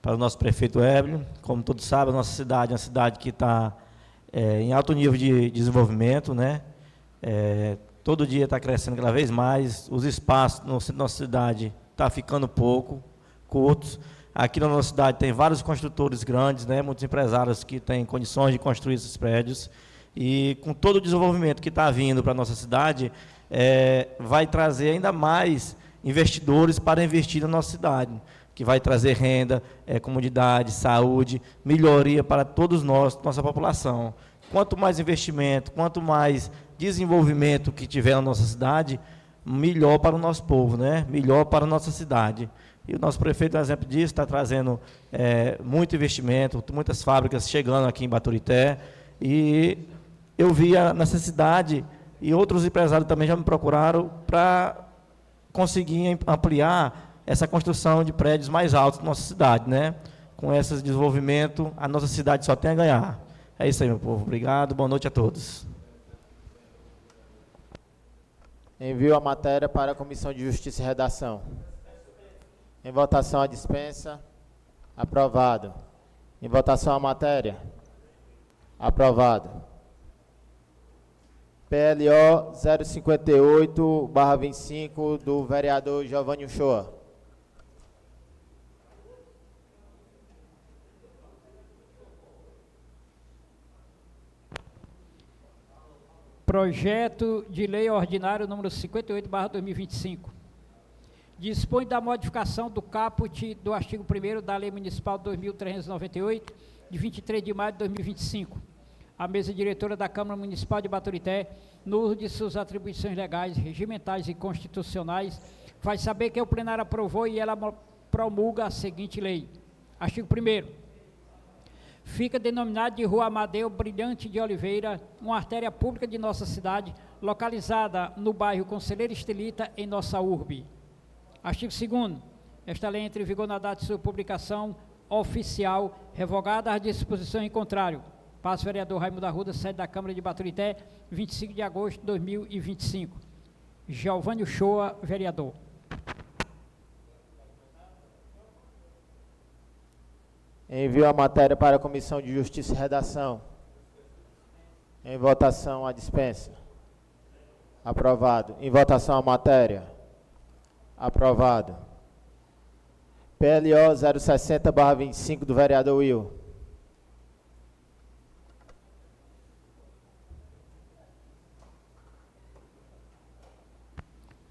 para o nosso prefeito Ébrio. Como todos sabem, a nossa cidade é uma cidade que está em alto nível de desenvolvimento, né? Todo dia está crescendo cada vez mais, os espaços na nossa cidade estão ficando curtos. Aqui na nossa cidade tem vários construtores grandes, né? Muitos empresários que têm condições de construir esses prédios. E com todo o desenvolvimento que está vindo para a nossa cidade, vai trazer ainda mais investidores para investir na nossa cidade, que vai trazer renda, comunidade, saúde, melhoria para todos nós, nossa população. Quanto mais investimento, quanto mais desenvolvimento que tiver na nossa cidade, melhor para o nosso povo, né? Melhor para a nossa cidade. E o nosso prefeito é um exemplo disso, está trazendo muito investimento, muitas fábricas chegando aqui em Baturité, e eu vi a necessidade, e outros empresários também já me procuraram para conseguir ampliar essa construção de prédios mais altos na nossa cidade, né? Com esse desenvolvimento, a nossa cidade só tem a ganhar. É isso aí, meu povo. Obrigado, boa noite a todos. Envio a matéria para a Comissão de Justiça e Redação. Em votação a dispensa. Aprovado. Em votação a matéria. Aprovado. PLO 058/25 do vereador Geovânio Shoa. Projeto de Lei Ordinário número 58/2025. Dispõe da modificação do caput do artigo 1º da Lei Municipal 2398, de 23 de maio de 2025. A mesa diretora da Câmara Municipal de Baturité, no uso de suas atribuições legais, regimentais e constitucionais, faz saber que o plenário aprovou e ela promulga a seguinte lei. Artigo 1º. Fica denominado de Rua Amadeu Brilhante de Oliveira, uma artéria pública de nossa cidade, localizada no bairro Conselheiro Estelita, em nossa urbe. Artigo 2º. Esta lei entra em vigor na data de sua publicação oficial, revogada as disposições em contrário. Passo vereador Raimundo Arruda, sede da Câmara de Baturité, 25 de agosto de 2025. Giovânio Shoa, vereador. Envio a matéria para a Comissão de Justiça e Redação. Em votação a dispensa. Aprovado. Em votação a matéria. Aprovado. PLO 060/25 do vereador Will.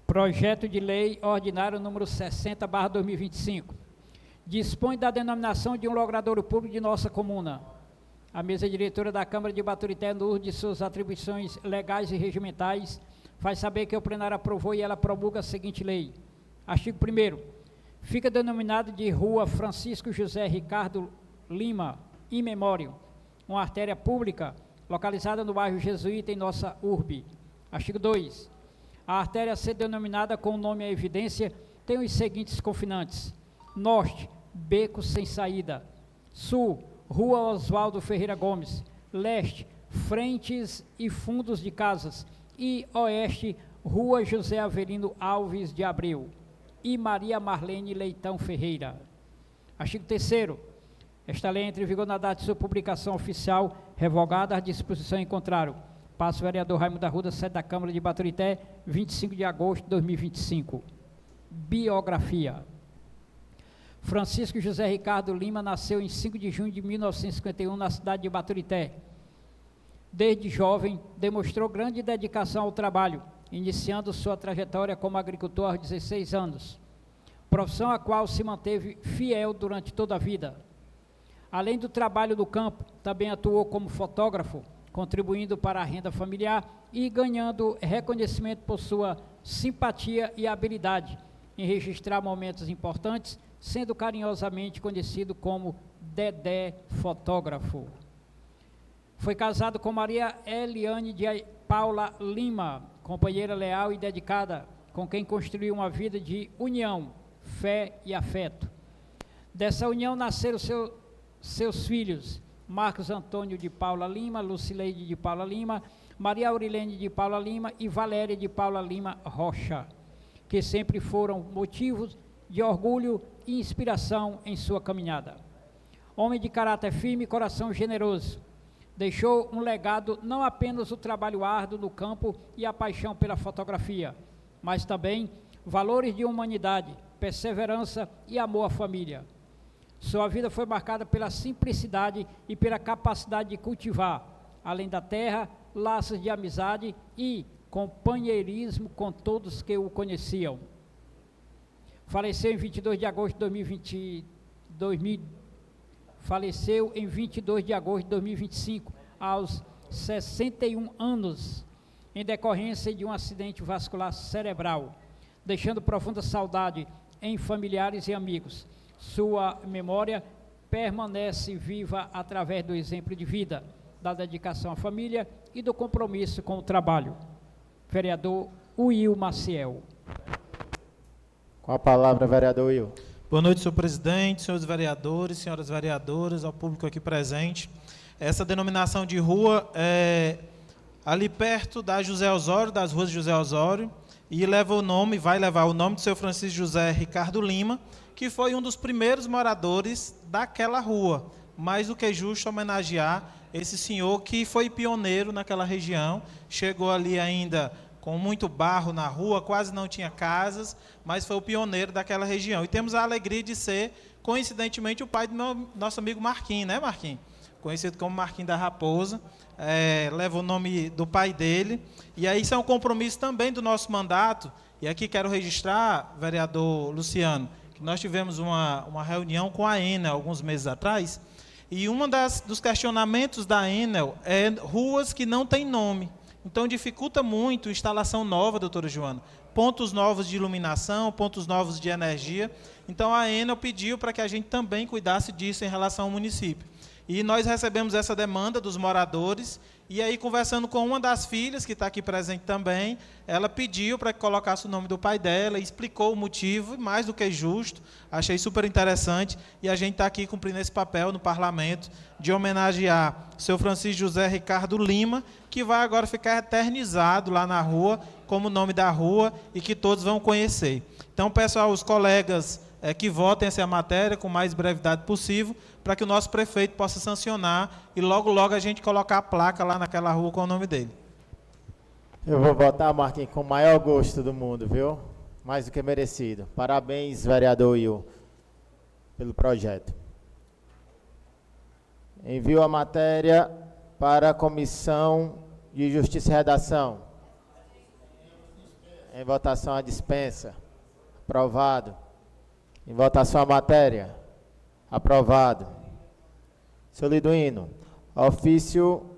Projeto de Lei Ordinário número 60/2025. Dispõe da denominação de um logradouro público de nossa comuna. A mesa diretora da Câmara de Baturité, no uso de suas atribuições legais e regimentais, faz saber que o plenário aprovou e ela promulga a seguinte lei. Artigo 1º. Fica denominado de Rua Francisco José Ricardo Lima, in memoriam, uma artéria pública localizada no bairro Jesuíta, em nossa urbe. Artigo 2. A artéria a ser denominada com o nome à evidência tem os seguintes confinantes: Norte, beco sem saída. Sul, Rua Oswaldo Ferreira Gomes. Leste, frentes e fundos de casas. E Oeste, Rua José Avelino Alves de Abreu e Maria Marlene Leitão Ferreira. Artigo 3º. Esta lei entra em vigor na data de sua publicação oficial, revogada a disposição em contrário. Passo vereador Raimundo Arruda, sede da Câmara de Baturité, 25 de agosto de 2025. Biografia. Francisco José Ricardo Lima nasceu em 5 de junho de 1951 na cidade de Baturité. Desde jovem, demonstrou grande dedicação ao trabalho, iniciando sua trajetória como agricultor aos 16 anos, profissão a qual se manteve fiel durante toda a vida. Além do trabalho do campo, também atuou como fotógrafo, contribuindo para a renda familiar e ganhando reconhecimento por sua simpatia e habilidade em registrar momentos importantes, sendo carinhosamente conhecido como Dedé Fotógrafo. Foi casado com Maria Eliane de Paula Lima, companheira leal e dedicada, com quem construiu uma vida de união, fé e afeto. Dessa união nasceram seus filhos, Marcos Antônio de Paula Lima, Lucileide de Paula Lima, Maria Aurilene de Paula Lima e Valéria de Paula Lima Rocha, que sempre foram motivos de orgulho e inspiração em sua caminhada. Homem de caráter firme e coração generoso, deixou um legado não apenas o trabalho árduo no campo e a paixão pela fotografia, mas também valores de humanidade, perseverança e amor à família. Sua vida foi marcada pela simplicidade e pela capacidade de cultivar, além da terra, laços de amizade e companheirismo com todos que o conheciam. Faleceu em 22 de agosto de 2025, aos 61 anos, em decorrência de um acidente vascular cerebral, deixando profunda saudade em familiares e amigos. Sua memória permanece viva através do exemplo de vida, da dedicação à família e do compromisso com o trabalho. Vereador Will Maciel. Com a palavra, vereador Will. Boa noite, senhor presidente, senhores vereadores, senhoras vereadoras, ao público aqui presente. Essa denominação de rua é ali perto da José Osório, das ruas José Osório, e vai levar o nome do seu Francisco José Ricardo Lima, que foi um dos primeiros moradores daquela rua. Mais do que justo homenagear esse senhor que foi pioneiro naquela região, chegou ali ainda com muito barro na rua, quase não tinha casas, mas foi o pioneiro daquela região. E temos a alegria de ser, coincidentemente, o pai do nosso amigo Marquinhos, né, Marquinhos? Conhecido como Marquinhos da Raposa, leva o nome do pai dele, e aí isso é um compromisso também do nosso mandato, e aqui quero registrar, vereador Luciano, que nós tivemos uma reunião com a Enel alguns meses atrás, e dos questionamentos da Enel é ruas que não têm nome. Então, dificulta muito a instalação nova, doutora Joana, pontos novos de iluminação, pontos novos de energia. Então, a Enel pediu para que a gente também cuidasse disso em relação ao município. E nós recebemos essa demanda dos moradores, e aí, conversando com uma das filhas, que está aqui presente também, ela pediu para que colocasse o nome do pai dela, explicou o motivo, e mais do que justo, achei super interessante, e a gente está aqui cumprindo esse papel no parlamento, de homenagear o seu Francisco José Ricardo Lima, que vai agora ficar eternizado lá na rua, como o nome da rua, e que todos vão conhecer. Então, pessoal, os colegas que votem essa matéria com mais brevidade possível, para que o nosso prefeito possa sancionar e logo, logo a gente colocar a placa lá naquela rua com o nome dele. Eu vou votar, Marquinhos, com o maior gosto do mundo, viu? Mais do que merecido. Parabéns, vereador Will, pelo projeto. Envio a matéria para a Comissão de Justiça e Redação. Em votação a dispensa. Aprovado. Em votação a matéria. Aprovado. Senhor Liduíno, ofício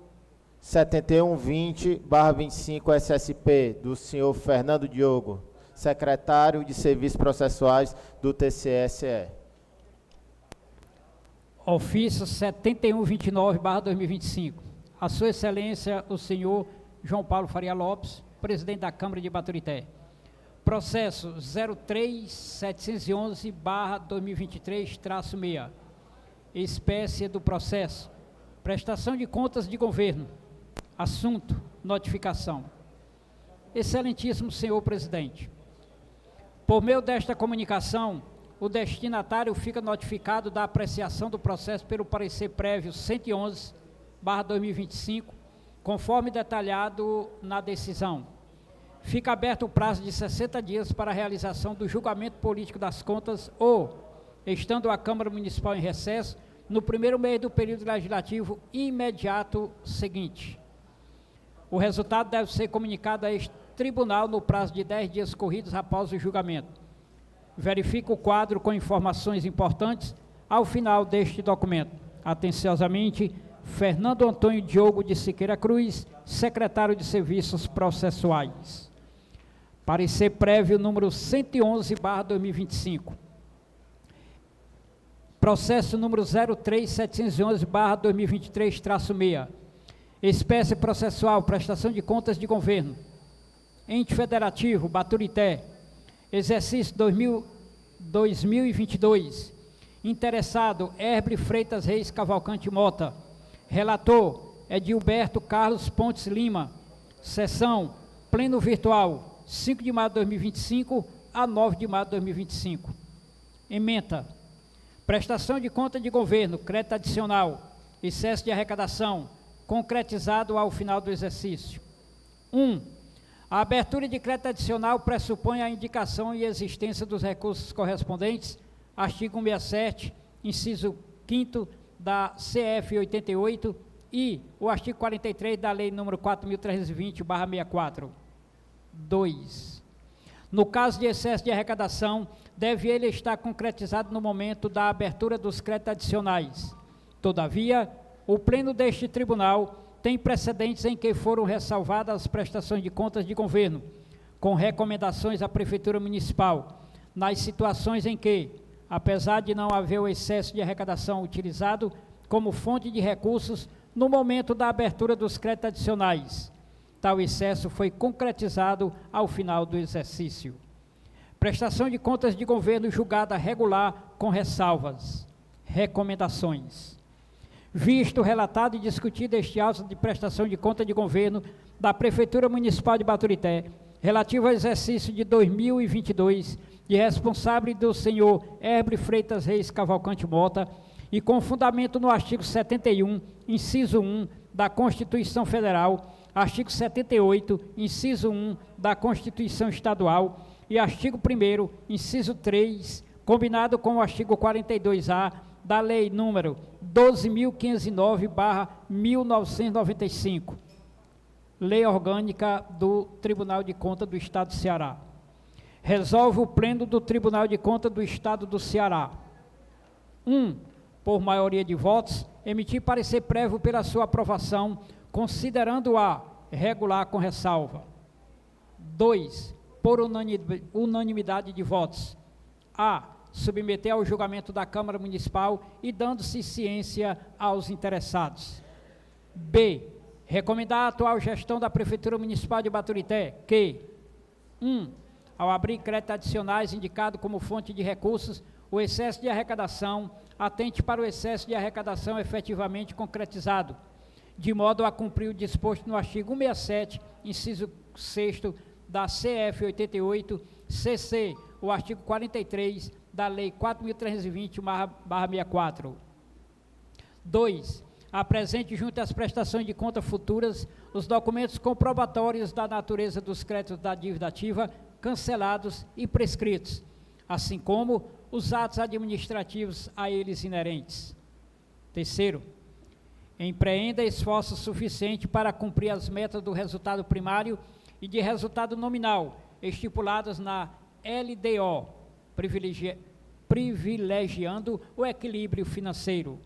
7120/25 SSP, do senhor Fernando Diogo, secretário de Serviços Processuais do TCE-SE. Ofício 7129/2025. A sua excelência, o senhor João Paulo Faria Lopes, presidente da Câmara de Baturité. Processo 03711/2023-6. Espécie do processo: prestação de contas de governo. Assunto: notificação. Excelentíssimo senhor presidente, por meio desta comunicação, o destinatário fica notificado da apreciação do processo pelo parecer prévio 111/2025, conforme detalhado na decisão. Fica aberto o prazo de 60 dias para a realização do julgamento político das contas ou, estando a Câmara Municipal em recesso, no primeiro mês do período legislativo imediato seguinte. O resultado deve ser comunicado a este tribunal no prazo de 10 dias corridos após o julgamento. Verifique o quadro com informações importantes ao final deste documento. Atenciosamente, Fernando Antônio Diogo de Siqueira Cruz, secretário de Serviços Processuais. Parecer prévio número 111/2025. Processo número 03711/2023-6. Espécie processual, prestação de contas de governo. Ente Federativo, Baturité. Exercício 2022. Interessado, Herble Freitas Reis Cavalcante Mota. Relator, Edilberto Carlos Pontes Lima. Sessão, pleno virtual, 5 de maio de 2025 a 9 de maio de 2025. Ementa. Prestação de conta de governo, crédito adicional, excesso de arrecadação, concretizado ao final do exercício. 1. A abertura de crédito adicional pressupõe a indicação e existência dos recursos correspondentes, artigo 167, inciso 5º da CF 88 e o artigo 43 da Lei nº 4.320/64. 2. No caso de excesso de arrecadação, deve ele estar concretizado no momento da abertura dos créditos adicionais. Todavia, o pleno deste tribunal tem precedentes em que foram ressalvadas as prestações de contas de governo, com recomendações à Prefeitura Municipal, nas situações em que, apesar de não haver o excesso de arrecadação utilizado como fonte de recursos no momento da abertura dos créditos adicionais, tal excesso foi concretizado ao final do exercício. Prestação de contas de governo julgada regular com ressalvas. Recomendações. Visto, relatado e discutido este auto de prestação de conta de governo da Prefeitura Municipal de Baturité, relativo ao exercício de 2022, de responsável do senhor Herble Freitas Reis Cavalcante Mota, e com fundamento no artigo 71, inciso 1 da Constituição Federal, artigo 78, inciso 1 da Constituição Estadual e artigo 1º, inciso 3, combinado com o artigo 42A da Lei número 12.509/1995, Lei Orgânica do Tribunal de Contas do Estado do Ceará. Resolve o Pleno do Tribunal de Contas do Estado do Ceará: 1. Por maioria de votos, emitir parecer prévio pela sua aprovação, considerando-a regular com ressalva. 2. Por unanimidade de votos: A. Submeter ao julgamento da Câmara Municipal e dando-se ciência aos interessados. B. Recomendar a atual gestão da Prefeitura Municipal de Baturité que: 1. Ao abrir créditos adicionais indicado como fonte de recursos, o excesso de arrecadação atente para o excesso de arrecadação efetivamente concretizado, de modo a cumprir o disposto no artigo 167, inciso 6º da CF 88, CC, o artigo 43 da Lei 4.320/64. 2. Apresente junto às prestações de contas futuras os documentos comprobatórios da natureza dos créditos da dívida ativa cancelados e prescritos, assim como os atos administrativos a eles inerentes. 3. Empreenda esforço suficiente para cumprir as metas do resultado primário e de resultado nominal estipuladas na LDO, privilegiando o equilíbrio financeiro.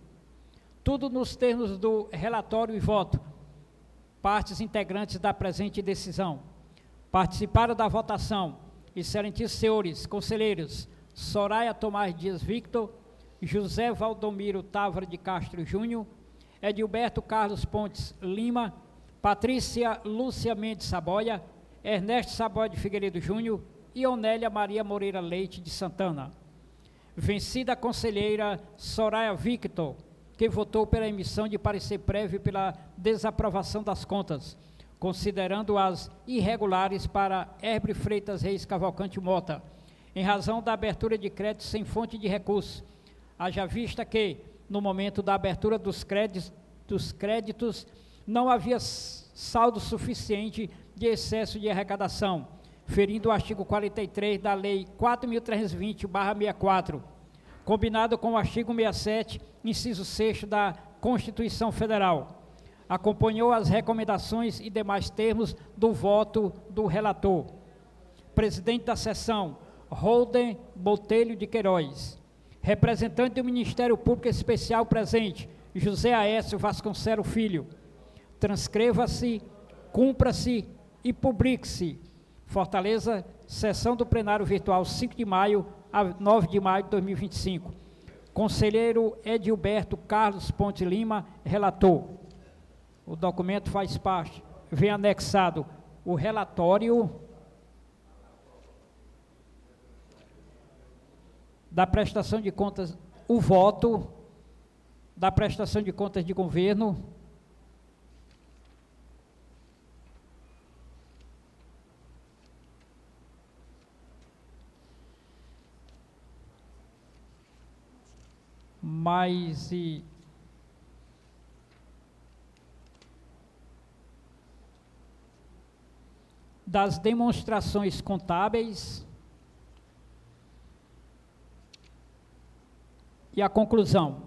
Tudo nos termos do relatório e voto. Partes integrantes da presente decisão. Participaram da votação: excelentíssimos senhores conselheiros Soraya Tomás Dias Victor, José Valdomiro Távora de Castro Júnior, Edilberto Carlos Pontes Lima, Patrícia Lúcia Mendes Saboia, Ernesto Saboia de Figueiredo Júnior e Onélia Maria Moreira Leite de Santana. Vencida a conselheira Soraya Victor, que votou pela emissão de parecer prévio pela desaprovação das contas, considerando-as irregulares para Herbre Freitas Reis Cavalcante Mota, em razão da abertura de créditos sem fonte de recurso, haja vista que, no momento da abertura dos créditos não havia saldo suficiente de excesso de arrecadação, ferindo o artigo 43 da Lei 4.320/64, combinado com o artigo 67, inciso 6º da Constituição Federal. Acompanhou as recomendações e demais termos do voto do relator. Presidente da sessão, Holden Botelho de Queiroz. Representante do Ministério Público Especial presente, José Aécio Vasconcelos Filho. Transcreva-se, cumpra-se e publique-se. Fortaleza, sessão do plenário virtual 5 de maio a 9 de maio de 2025. Conselheiro Edilberto Carlos Ponte Lima, relator. O documento faz parte, vem anexado o relatório da prestação de contas, o voto da prestação de contas de governo, das demonstrações contábeis e a conclusão.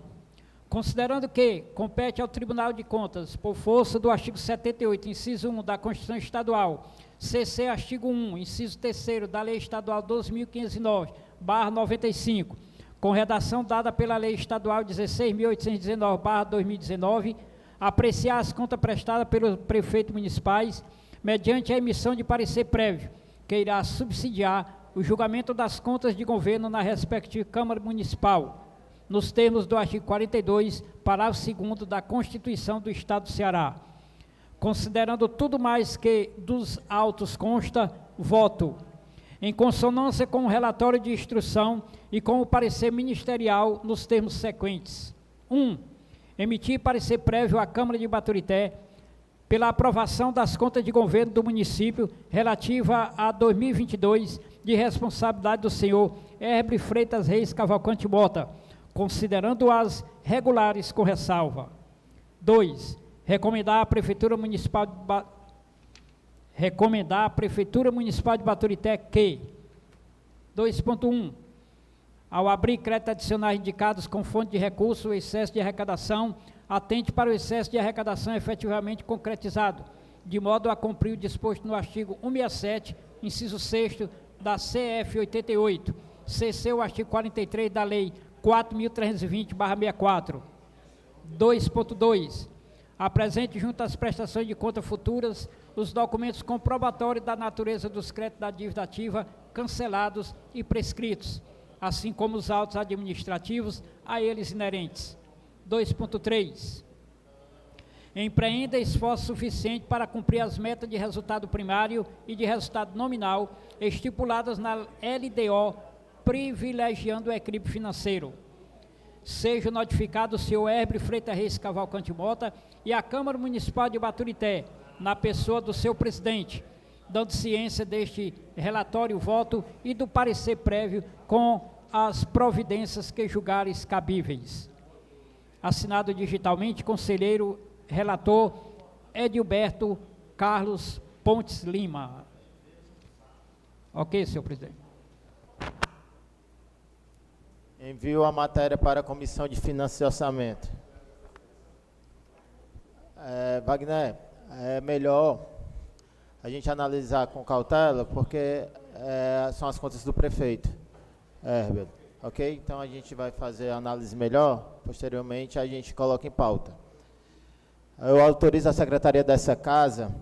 Considerando que compete ao Tribunal de Contas, por força do artigo 78, inciso 1 da Constituição Estadual, CC artigo 1, inciso 3º da Lei Estadual 12.509/95, com redação dada pela Lei Estadual 16.819/2019, apreciar as contas prestadas pelos prefeitos municipais, mediante a emissão de parecer prévio, que irá subsidiar o julgamento das contas de governo na respectiva Câmara Municipal, nos termos do artigo 42, parágrafo 2º da Constituição do Estado do Ceará. Considerando tudo mais que dos autos consta, voto em consonância com o relatório de instrução e com o parecer ministerial nos termos sequentes. 1. Emitir parecer prévio à Câmara de Baturité pela aprovação das contas de governo do município relativa a 2022 de responsabilidade do senhor Herbre Freitas Reis Cavalcante Mota, considerando-as regulares com ressalva. 2. Recomendar à Prefeitura Municipal de Baturité que 2.1. Ao abrir créditos adicionais indicados com fonte de recurso, o excesso de arrecadação, atente para o excesso de arrecadação efetivamente concretizado, de modo a cumprir o disposto no artigo 167, inciso 6º da CF 88, CC o artigo 43 da Lei 4.320/64. 2.2. Apresente junto às prestações de conta futuras os documentos comprobatórios da natureza dos créditos da dívida ativa cancelados e prescritos, assim como os autos administrativos a eles inerentes. 2.3. Empreenda esforço suficiente para cumprir as metas de resultado primário e de resultado nominal estipuladas na LDO, privilegiando o equilíbrio financeiro. Seja notificado o senhor Herbert Freitas Reis Cavalcante Mota e a Câmara Municipal de Baturité, na pessoa do seu presidente, dando ciência deste relatório, voto e do parecer prévio com as providências que julgares cabíveis. Assinado digitalmente, conselheiro relator Edilberto Carlos Pontes Lima. Ok, senhor presidente. Envio a matéria para a Comissão de Finanças e Orçamento. Wagner, é melhor a gente analisar com cautela, porque são as contas do prefeito, Herbert. Ok? Então a gente vai fazer a análise melhor, posteriormente a gente coloca em pauta. Eu autorizo a secretaria dessa casa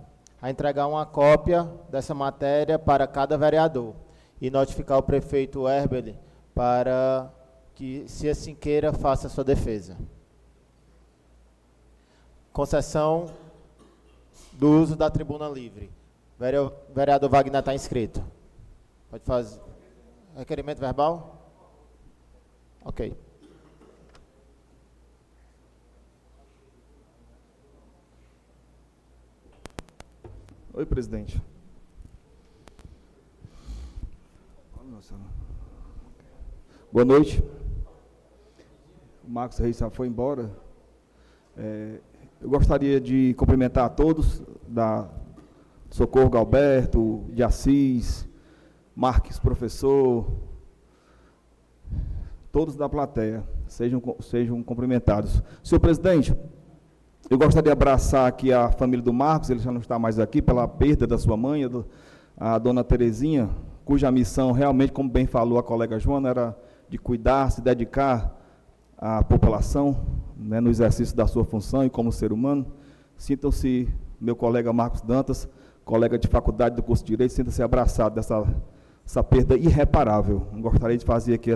a entregar uma cópia dessa matéria para cada vereador e notificar o prefeito Herbert para que, se assim queira, faça a sua defesa. Concessão do uso da tribuna livre. Vereador Wagner está inscrito. Pode fazer. Requerimento verbal? Ok. Oi, presidente. Boa noite. O Marcos Reis já foi embora. Eu gostaria de cumprimentar a todos, da Socorro Galberto, de Assis, Marques, professor, todos da plateia, sejam cumprimentados. Senhor presidente, eu gostaria de abraçar aqui a família do Marcos, ele já não está mais aqui, pela perda da sua mãe, a dona Terezinha, cuja missão realmente, como bem falou a colega Joana, era de cuidar, se dedicar à população, né, no exercício da sua função e como ser humano. Sintam-se, meu colega Marcos Dantas, colega de faculdade do curso de Direito, sinta-se abraçado dessa perda irreparável. Gostaria de fazer aqui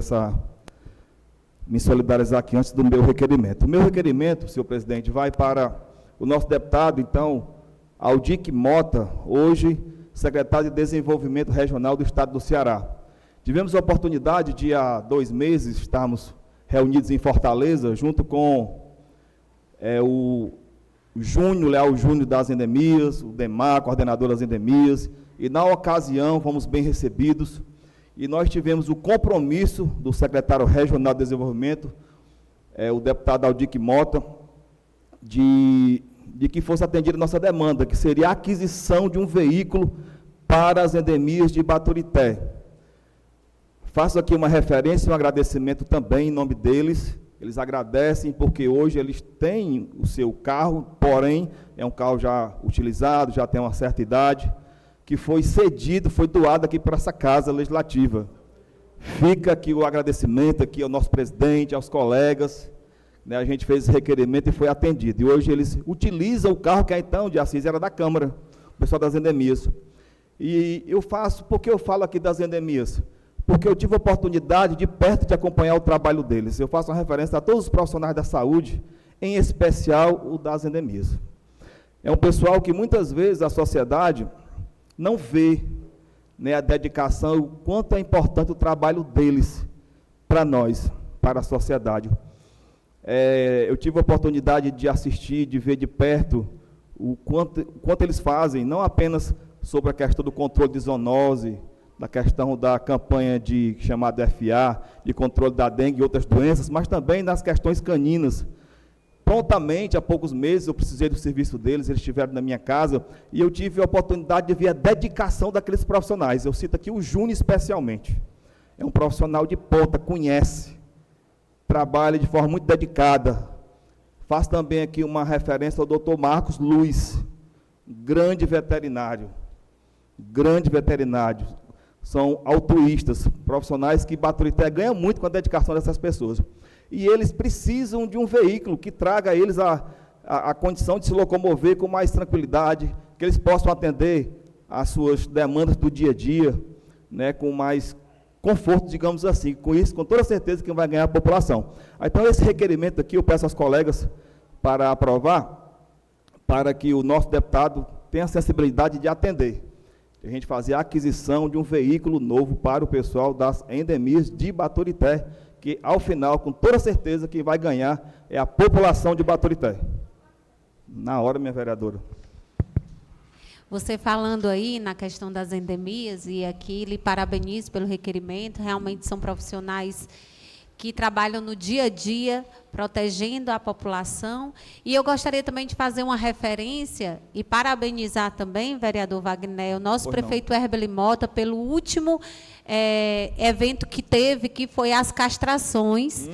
me solidarizar aqui antes do meu requerimento. O meu requerimento, senhor presidente, vai para o nosso deputado, então, Aldic Mota, hoje secretário de Desenvolvimento Regional do Estado do Ceará. Tivemos a oportunidade de, há 2 meses, estarmos reunidos em Fortaleza, junto com o Júnior, Leal Júnior das endemias, o Demar, coordenador das endemias, e na ocasião fomos bem recebidos, e nós tivemos o compromisso do secretário regional de desenvolvimento, o deputado Aldic Mota, de que fosse atendida a nossa demanda, que seria a aquisição de um veículo para as endemias de Baturité. Faço aqui uma referência e um agradecimento também em nome deles. Eles agradecem porque hoje eles têm o seu carro, porém é um carro já utilizado, já tem uma certa idade, que foi cedido, foi doado aqui para essa Casa Legislativa. Fica aqui o agradecimento aqui ao nosso presidente, aos colegas, né, a gente fez esse requerimento e foi atendido. E hoje eles utilizam o carro que então de Assis era da Câmara, o pessoal das endemias. E por que eu falo aqui das endemias? Porque eu tive a oportunidade de perto de acompanhar o trabalho deles. Eu faço uma referência a todos os profissionais da saúde, em especial o das endemias. É um pessoal que muitas vezes a sociedade não vê, né, a dedicação e o quanto é importante o trabalho deles para nós, para a sociedade. Eu tive a oportunidade de assistir, de ver de perto o quanto eles fazem, não apenas sobre a questão do controle de zoonose, da questão da campanha chamada FA, de controle da dengue e outras doenças, mas também nas questões caninas. Prontamente, há poucos meses, eu precisei do serviço deles, eles estiveram na minha casa, e eu tive a oportunidade de ver a dedicação daqueles profissionais. Eu cito aqui o Júnior especialmente. é um profissional de ponta, conhece, trabalha de forma muito dedicada. Faço também aqui uma referência ao Dr. Marcos Luiz, grande veterinário, são altruístas, profissionais que Baturité ganha muito com a dedicação dessas pessoas. E eles precisam de um veículo que traga a eles a condição de se locomover com mais tranquilidade, que eles possam atender às suas demandas do dia a dia, né, com mais conforto, digamos assim. Com isso, com toda certeza, que vai ganhar a população. Então, esse requerimento aqui, eu peço aos colegas para aprovar, para que o nosso deputado tenha a sensibilidade de atender. A gente fazer a aquisição de um veículo novo para o pessoal das endemias de Baturité, que, ao final, com toda certeza, que vai ganhar é a população de Baturité. Na hora, minha vereadora. Você falando aí na questão das endemias, e aqui lhe parabenizo pelo requerimento, realmente são profissionais que trabalham no dia a dia, protegendo a população. E eu gostaria também de fazer uma referência e parabenizar também, vereador Wagner, o nosso prefeito Herbeli Mota, pelo último evento que teve, que foi as castrações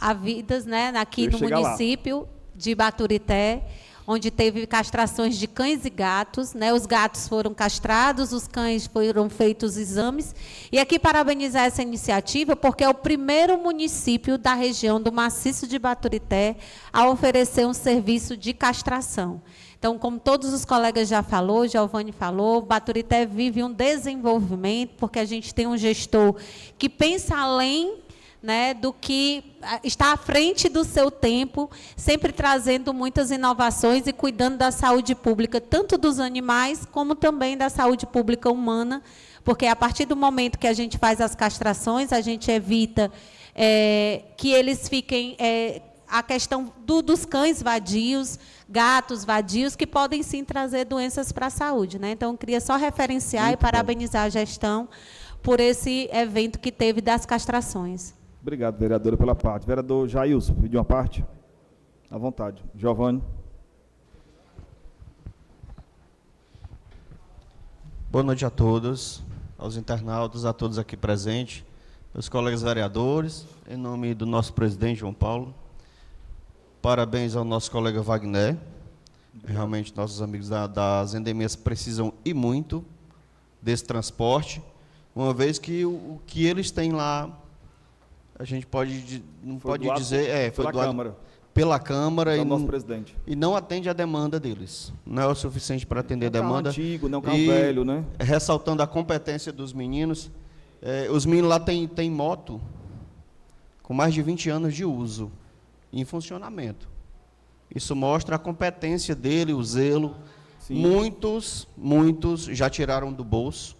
havidas, né, aqui no município de Baturité, onde teve castrações de cães e gatos, né? Os gatos foram castrados, os cães foram feitos exames. E aqui parabenizar essa iniciativa, porque é o primeiro município da região do Maciço de Baturité a oferecer um serviço de castração. Então, como todos os colegas já falou, Giovanni falou, Baturité vive um desenvolvimento, porque a gente tem um gestor que pensa além, né, do que está à frente do seu tempo, sempre trazendo muitas inovações e cuidando da saúde pública, tanto dos animais, como também da saúde pública humana, porque a partir do momento que a gente faz as castrações, a gente evita que eles fiquem... a questão dos cães vadios, gatos vadios, que podem, sim, trazer doenças para a saúde, né? Então, eu queria só referenciar muito e parabenizar a gestão por esse evento que teve das castrações. Obrigado, vereadora, pela parte. Vereador Jailson, pediu uma parte? À vontade. Giovanni. Boa noite a todos, aos internautas, a todos aqui presentes, meus colegas vereadores, em nome do nosso presidente, João Paulo. Parabéns ao nosso colega Wagner. Realmente, nossos amigos das endemias precisam e muito desse transporte, uma vez que o que eles têm lá, a gente não pode dizer, foi doado Câmara. Pela Câmara e nosso presidente. E não atende a demanda deles. Não é o suficiente para atender a demanda. Antigo, não é um carro velho, né? Ressaltando a competência dos meninos, os meninos lá têm moto com mais de 20 anos de uso, em funcionamento. Isso mostra a competência dele, o zelo. Sim. Muitos já tiraram do bolso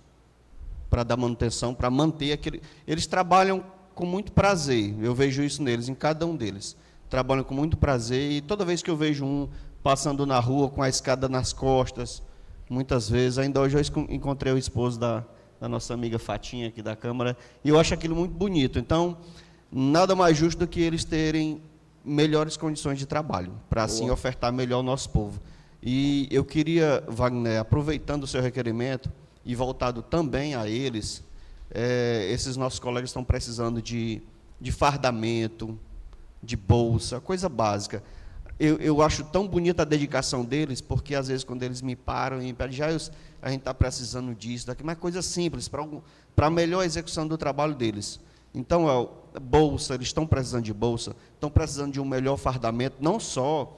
para dar manutenção, para manter aquele... Eles trabalham com muito prazer, eu vejo isso neles, em cada um deles. Trabalham com muito prazer, e toda vez que eu vejo um passando na rua com a escada nas costas, muitas vezes, ainda hoje eu encontrei o esposo da nossa amiga Fatinha aqui da Câmara, e eu acho aquilo muito bonito. Então, nada mais justo do que eles terem melhores condições de trabalho, para assim ofertar melhor ao nosso povo. E eu queria, Wagner, aproveitando o seu requerimento, e voltado também a eles, esses nossos colegas estão precisando de fardamento, de bolsa, coisa básica. Eu acho tão bonita a dedicação deles, porque às vezes quando eles me param e me pedem, a gente está precisando disso, daqui, mas coisa simples, para a melhor execução do trabalho deles. Então, bolsa, eles estão precisando de bolsa, estão precisando de um melhor fardamento, não só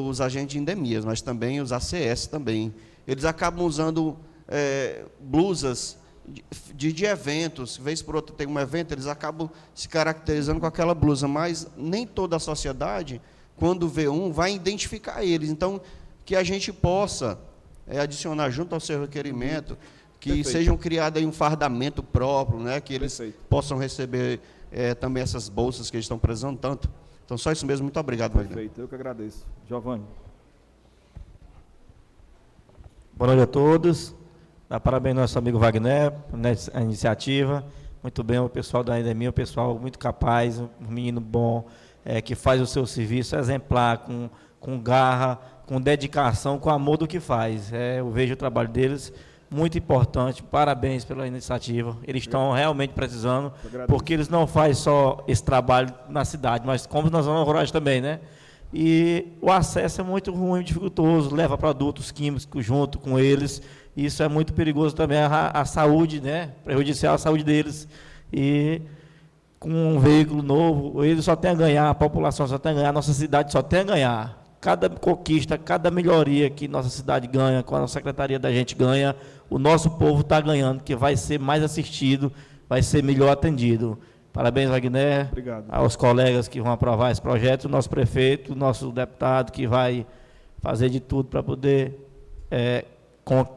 os agentes de endemias, mas também os ACS também. Eles acabam usando blusas de eventos, vez por outra tem um evento, eles acabam se caracterizando com aquela blusa, mas nem toda a sociedade, quando vê vai identificar eles. Então, que a gente possa adicionar junto ao seu requerimento, que sejam criados aí um fardamento próprio, né, que eles possam receber também essas bolsas que eles estão precisando tanto. Então, só isso mesmo. Muito obrigado, Wagner. Perfeito, eu que agradeço. Giovanni. Boa noite a todos. Dá parabéns ao nosso amigo Wagner nessa iniciativa. Muito bem, o pessoal da endemia, o pessoal muito capaz, um menino bom, que faz o seu serviço exemplar, com garra, com dedicação, com amor do que faz. Eu vejo o trabalho deles muito importante. Parabéns pela iniciativa. Eles estão realmente precisando, porque eles não fazem só esse trabalho na cidade, mas como nas zonas rurais também, né? E o acesso é muito ruim, dificultoso, leva produtos químicos junto com eles. Isso é muito perigoso também a saúde, né? Prejudicial à saúde deles. E com um veículo novo, eles só têm a ganhar, a população só tem a ganhar, a nossa cidade só tem a ganhar. Cada conquista, cada melhoria que nossa cidade ganha, com a secretaria da gente ganha, o nosso povo está ganhando, que vai ser mais assistido, vai ser melhor atendido. Parabéns, Wagner. Obrigado. Aos colegas que vão aprovar esse projeto, o nosso prefeito, o nosso deputado, que vai fazer de tudo para poder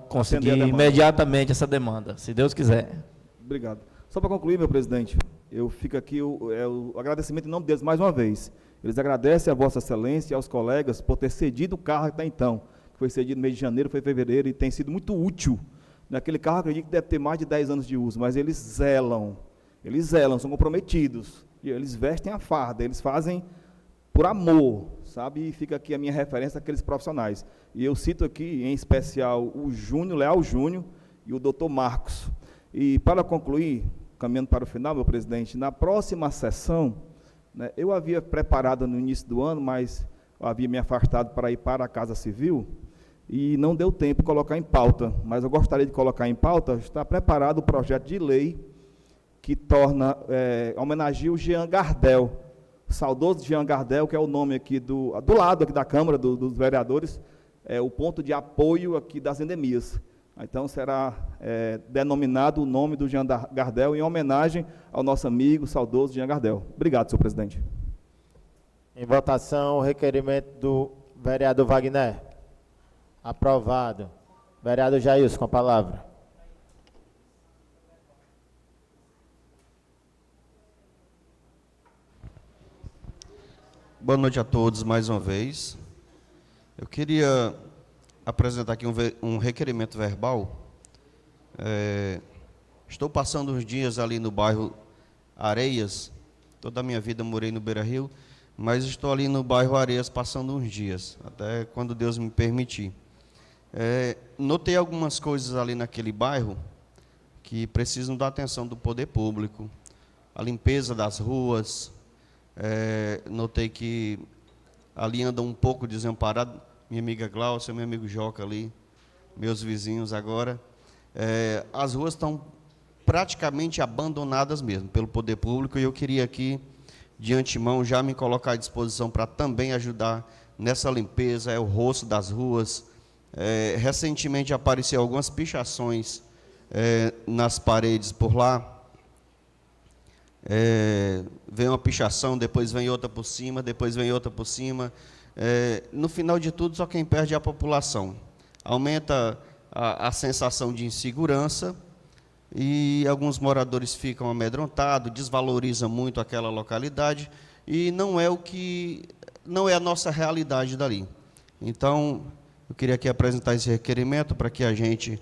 conseguir imediatamente essa demanda, se Deus quiser. Obrigado. Só para concluir, meu presidente, eu fico aqui o agradecimento em nome deles mais uma vez. Eles agradecem a Vossa Excelência e aos colegas por ter cedido o carro até então, que foi cedido no mês de janeiro, foi em fevereiro, e tem sido muito útil. Naquele carro, acredito que deve ter mais de 10 anos de uso, mas eles zelam, são comprometidos, e eles vestem a farda, eles fazem por amor, sabe? E fica aqui a minha referência àqueles profissionais. E eu cito aqui, em especial, o Júnior, Leal Júnior e o doutor Marcos. E, para concluir, caminhando para o final, meu presidente, na próxima sessão, né, eu havia preparado no início do ano, mas eu havia me afastado para ir para a Casa Civil, e não deu tempo de colocar em pauta, mas eu gostaria de colocar em pauta, está preparado o projeto de lei que homenageia o Jean Gardel, o saudoso Jean Gardel, que é o nome aqui do lado aqui da Câmara, dos vereadores, o ponto de apoio aqui das endemias. Então, será denominado o nome do Jean Gardel em homenagem ao nosso amigo, saudoso Jean Gardel. Obrigado, senhor presidente. Em votação, o requerimento do vereador Wagner. Aprovado. Vereador Jailson, com a palavra. Boa noite a todos mais uma vez. Eu queria apresentar aqui um requerimento verbal. Estou passando uns dias ali no bairro Areias. Toda a minha vida morei no Beira-Rio, mas estou ali no bairro Areias passando uns dias, até quando Deus me permitir. Notei algumas coisas ali naquele bairro que precisam da atenção do poder público. A limpeza das ruas. Notei que ali anda um pouco desamparado. Minha amiga Glaucia, meu amigo Joca ali, meus vizinhos agora. As ruas estão praticamente abandonadas mesmo pelo poder público, e eu queria aqui, de antemão, já me colocar à disposição para também ajudar nessa limpeza, o rosto das ruas. Recentemente apareceram algumas pichações nas paredes por lá. Vem uma pichação, depois vem outra por cima, depois vem outra por cima. No final de tudo, só quem perde é a população. Aumenta a sensação de insegurança e alguns moradores ficam amedrontados, desvaloriza muito aquela localidade e não é a nossa realidade dali. Então, eu queria aqui apresentar esse requerimento para que a gente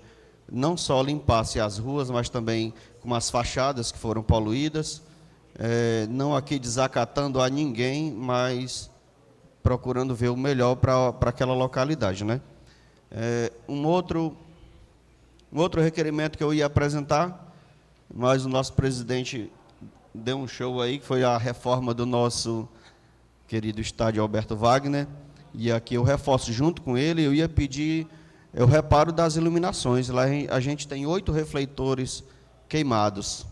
não só limpasse as ruas, mas também com as fachadas que foram poluídas, não aqui desacatando a ninguém, mas procurando ver o melhor para aquela localidade, né? Um outro requerimento que eu ia apresentar, mas o nosso presidente deu um show aí, que foi a reforma do nosso querido estádio Alberto Wagner, e aqui eu reforço junto com ele, eu ia pedir o reparo das iluminações. Lá a gente tem 8 refletores queimados,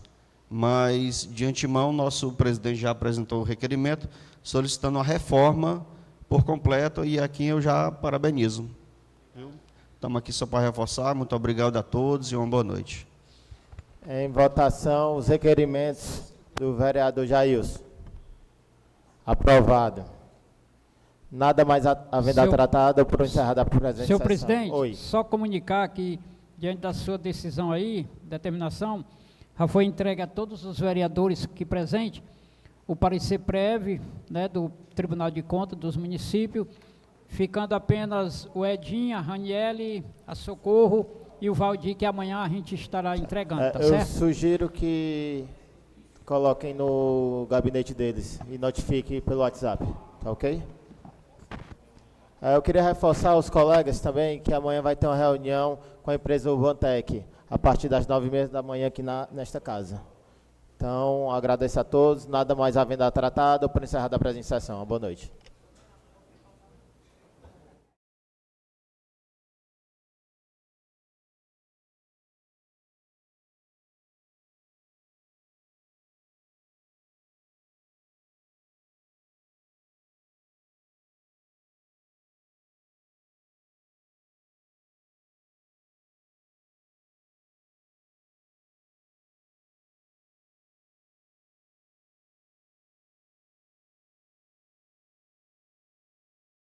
mas de antemão nosso presidente já apresentou o requerimento solicitando a reforma por completo, e aqui eu já parabenizo. Estamos aqui só para reforçar. Muito obrigado a todos e uma boa noite. Em votação, os requerimentos do vereador Jailson. Aprovado. Nada mais havendo tratado, por encerrada a presente Senhor sessão. presidente, Oi. só comunicar que, diante da sua decisão aí, determinação, já foi entregue a todos os vereadores aqui presentes o parecer prévio, né, do Tribunal de Contas dos municípios, ficando apenas o Edinho, a Raniele, a Socorro e o Valdir, que amanhã a gente estará entregando, tá eu certo? sugiro que coloquem no gabinete deles e notifiquem pelo WhatsApp, tá ok? Eu queria reforçar aos colegas também que amanhã vai ter uma reunião com a empresa Urbantec, a partir das 9h30 da manhã aqui nesta casa. Então, agradeço a todos. Nada mais havendo a tratado, por encerrar a apresentação. Boa noite.